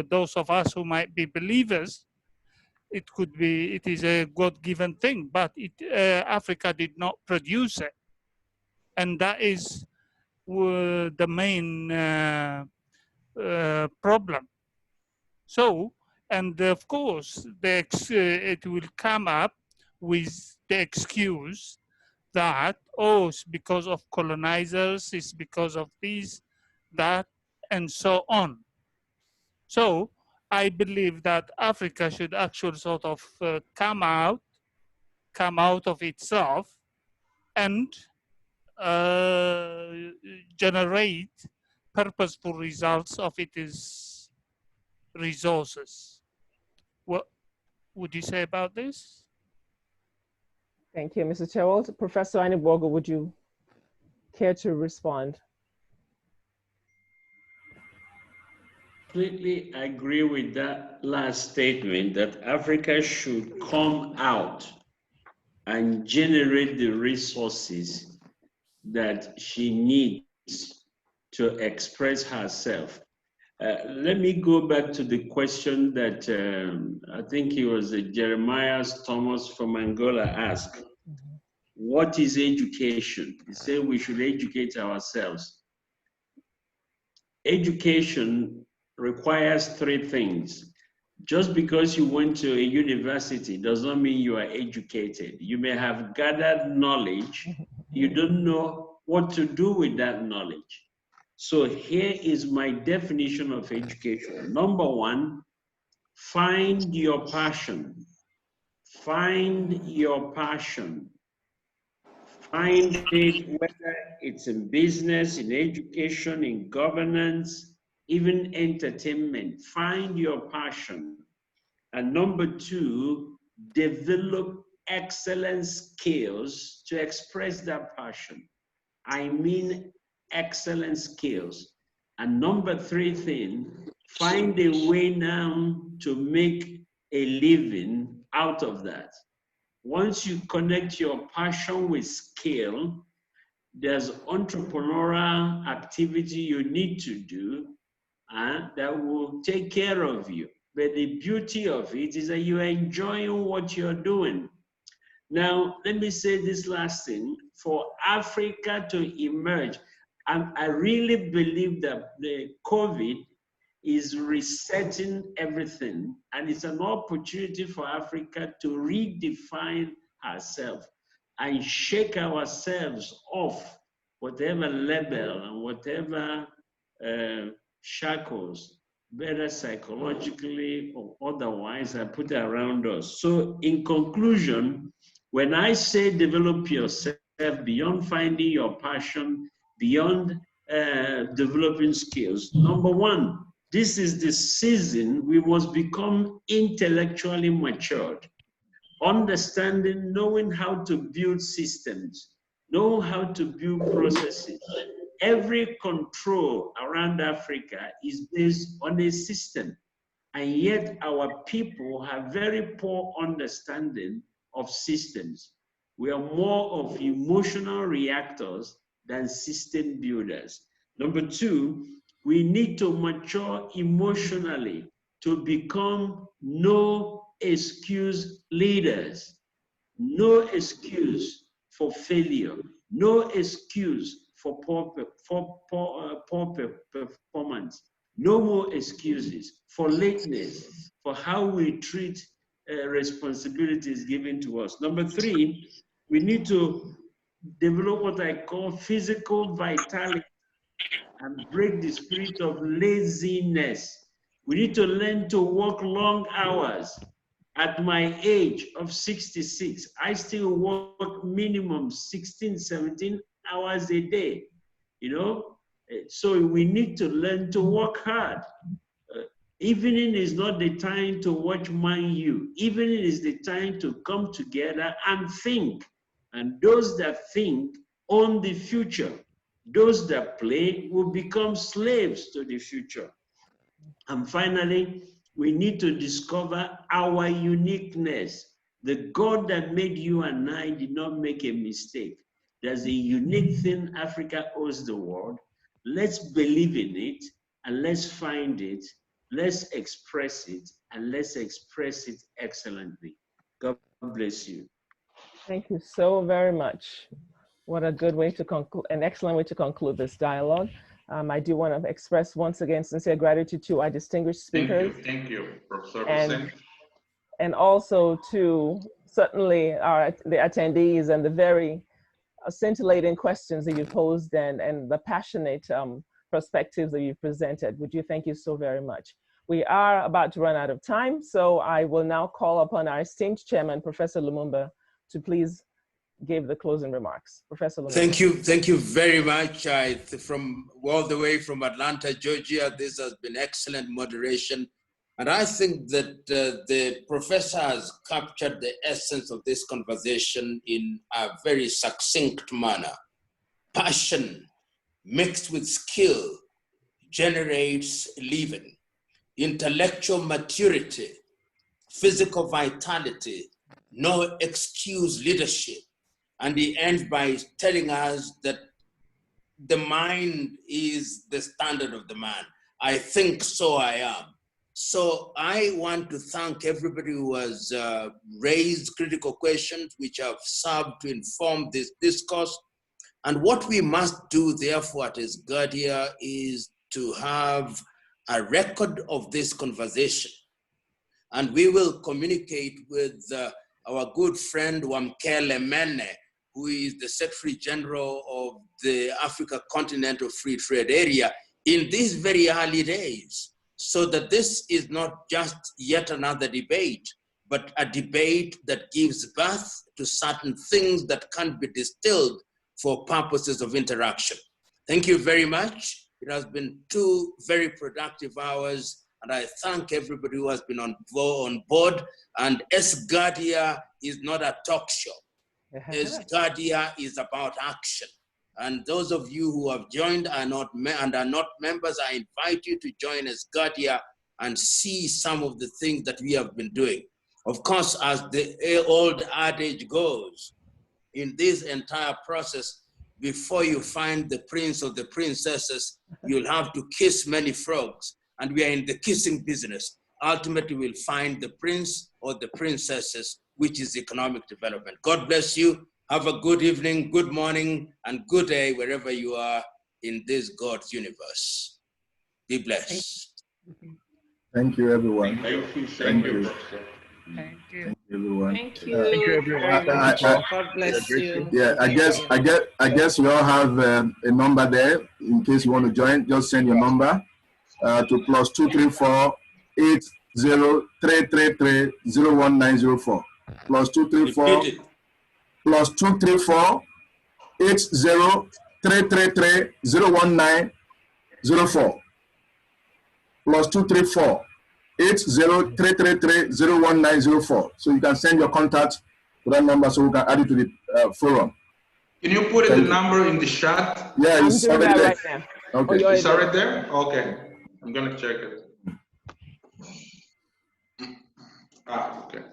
those of us who might be believers, it is a God-given thing, but Africa did not produce it. And that is the main problem. So, and of course, it will come up with the excuse that, oh, it's because of colonizers, it's because of this, that, and so on. So I believe that Africa should actually sort of come out of itself and generate purposeful results of its resources. What would you say about this? Thank you, Mr. Tewold. Professor Anibogo, would you care to respond? Completely agree with that last statement, that Africa should come out and generate the resources that she needs to express herself. Let me go back to the question that I think it was Jeremiah Thomas from Angola asked. What is education? He said we should educate ourselves. Education requires three things: Just because you went to a university does not mean you are educated. You may have gathered knowledge. You don't know what to do with that knowledge. So here is my definition of education. Number one, find your passion. Find your passion. Find it, whether it's in business, in education, in governance, even entertainment. Find your passion. And number two, develop excellent skills to express that passion. I mean excellent skills. And number three thing, find a way now to make a living out of that. Once you connect your passion with skill, there's entrepreneurial activity you need to do that will take care of you. But the beauty of it is that you are enjoying what you're doing. Now, let me say this last thing. For Africa to emerge, I really believe that the COVID is resetting everything, and it's an opportunity for Africa to redefine herself and shake ourselves off whatever label and whatever shackles, whether psychologically or otherwise, are put around us. So in conclusion, when I say develop yourself beyond finding your passion, beyond developing skills, number one, this is the season we must become intellectually matured, understanding, knowing how to build systems, know how to build processes. Every control around Africa is based on a system, and yet our people have very poor understanding of systems. We are more of emotional reactors than system builders. Number two, we need to mature emotionally to become no excuse leaders. No excuse for failure. No excuse for poor performance. No more excuses for lateness, for how we treat responsibilities given to us. Number three, we need to develop what I call physical vitality and break the spirit of laziness. We need to learn to work long hours. At my age of 66, I still work minimum 16, 17 hours a day, you know? So we need to learn to work hard. Evening is not the time to watch Man U. Evening is the time to come together and think. And those that think own the future. Those that play will become slaves to the future. And finally, we need to discover our uniqueness. The God that made you and I did not make a mistake. There's a unique thing Africa owes the world. Let's believe in it and let's find it. Let's express it and let's express it excellently. God bless you. Thank you so very much. What a good way to conclude, an excellent way to conclude this dialogue. I do want to express once again sincere gratitude to our distinguished speakers. Thank you, Professor and also to certainly the attendees and the very scintillating questions that you posed and the passionate perspectives that you presented. Would you thank you so very much. We are about to run out of time, so I will now call upon our esteemed chairman, Professor Lumumba, to please give the closing remarks. Professor Lumumba. Thank you very much. From all the way from Atlanta, Georgia, this has been excellent moderation. And I think that the professor has captured the essence of this conversation in a very succinct manner. Passion mixed with skill generates living. Intellectual maturity, physical vitality, no excuse leadership. And he ends by telling us that the mind is the standard of the man. I think so I am. So I want to thank everybody who has raised critical questions which have served to inform this discourse. And what we must do, therefore, at ESGADIA is to have a record of this conversation And we will communicate with our good friend Wamkele Mene, who is the Secretary General of the Africa Continental Free Trade Area in these very early days, so that this is not just yet another debate, but a debate that gives birth to certain things that can be distilled for purposes of interaction. Thank you very much. It has been 2 very productive hours, and I thank everybody who has been on board. And ESGADIA is not a talk show. ESGADIA is about action. And those of you who have joined and are not members, I invite you to join ESGADIA and see some of the things that we have been doing. Of course, as the old adage goes, in this entire process, before you find the prince or the princesses, you'll have to kiss many frogs. And we are in the kissing business. Ultimately, we'll find the prince or the princesses, which is economic development. God bless you. Have a good evening, good morning, and good day wherever you are in this God's universe. Be blessed. Thank you, everyone. Thank you. Thank you. Thank you. Thank you, everyone. Thank you very much. God bless you. Yeah, I guess you all have a number there in case you want to join. Just send your number to +234 80 0190 +234 +234 80 0190 +234 80 0190. So you can send your contact to that number so we can add it to the forum. Can you put the number in the chat? Yeah, it's already there. Right now. Okay. It's already there? Okay. I'm gonna check it. Okay.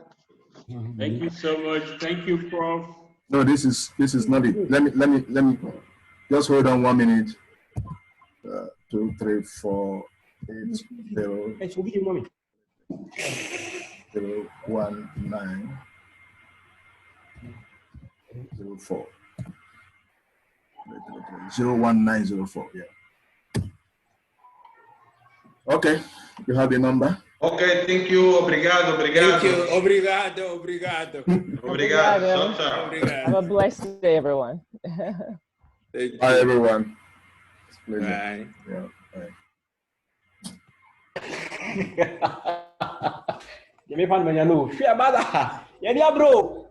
Thank you so much. Thank you, Prof. No, this is not it. Let me just hold on 1 minute. 2, 3, 4, 8, 0, 0, 1, 9, 0, 4. 01904. Yeah. Okay, you have the number. Okay, thank you. Obrigado. Thank you. Obrigado. Obrigado. Ciao. Have a blessed day, everyone. Bye, everyone. Bye. Yeah, bye. Jadi pan banyak lu. Siapa dah? Jadi bro.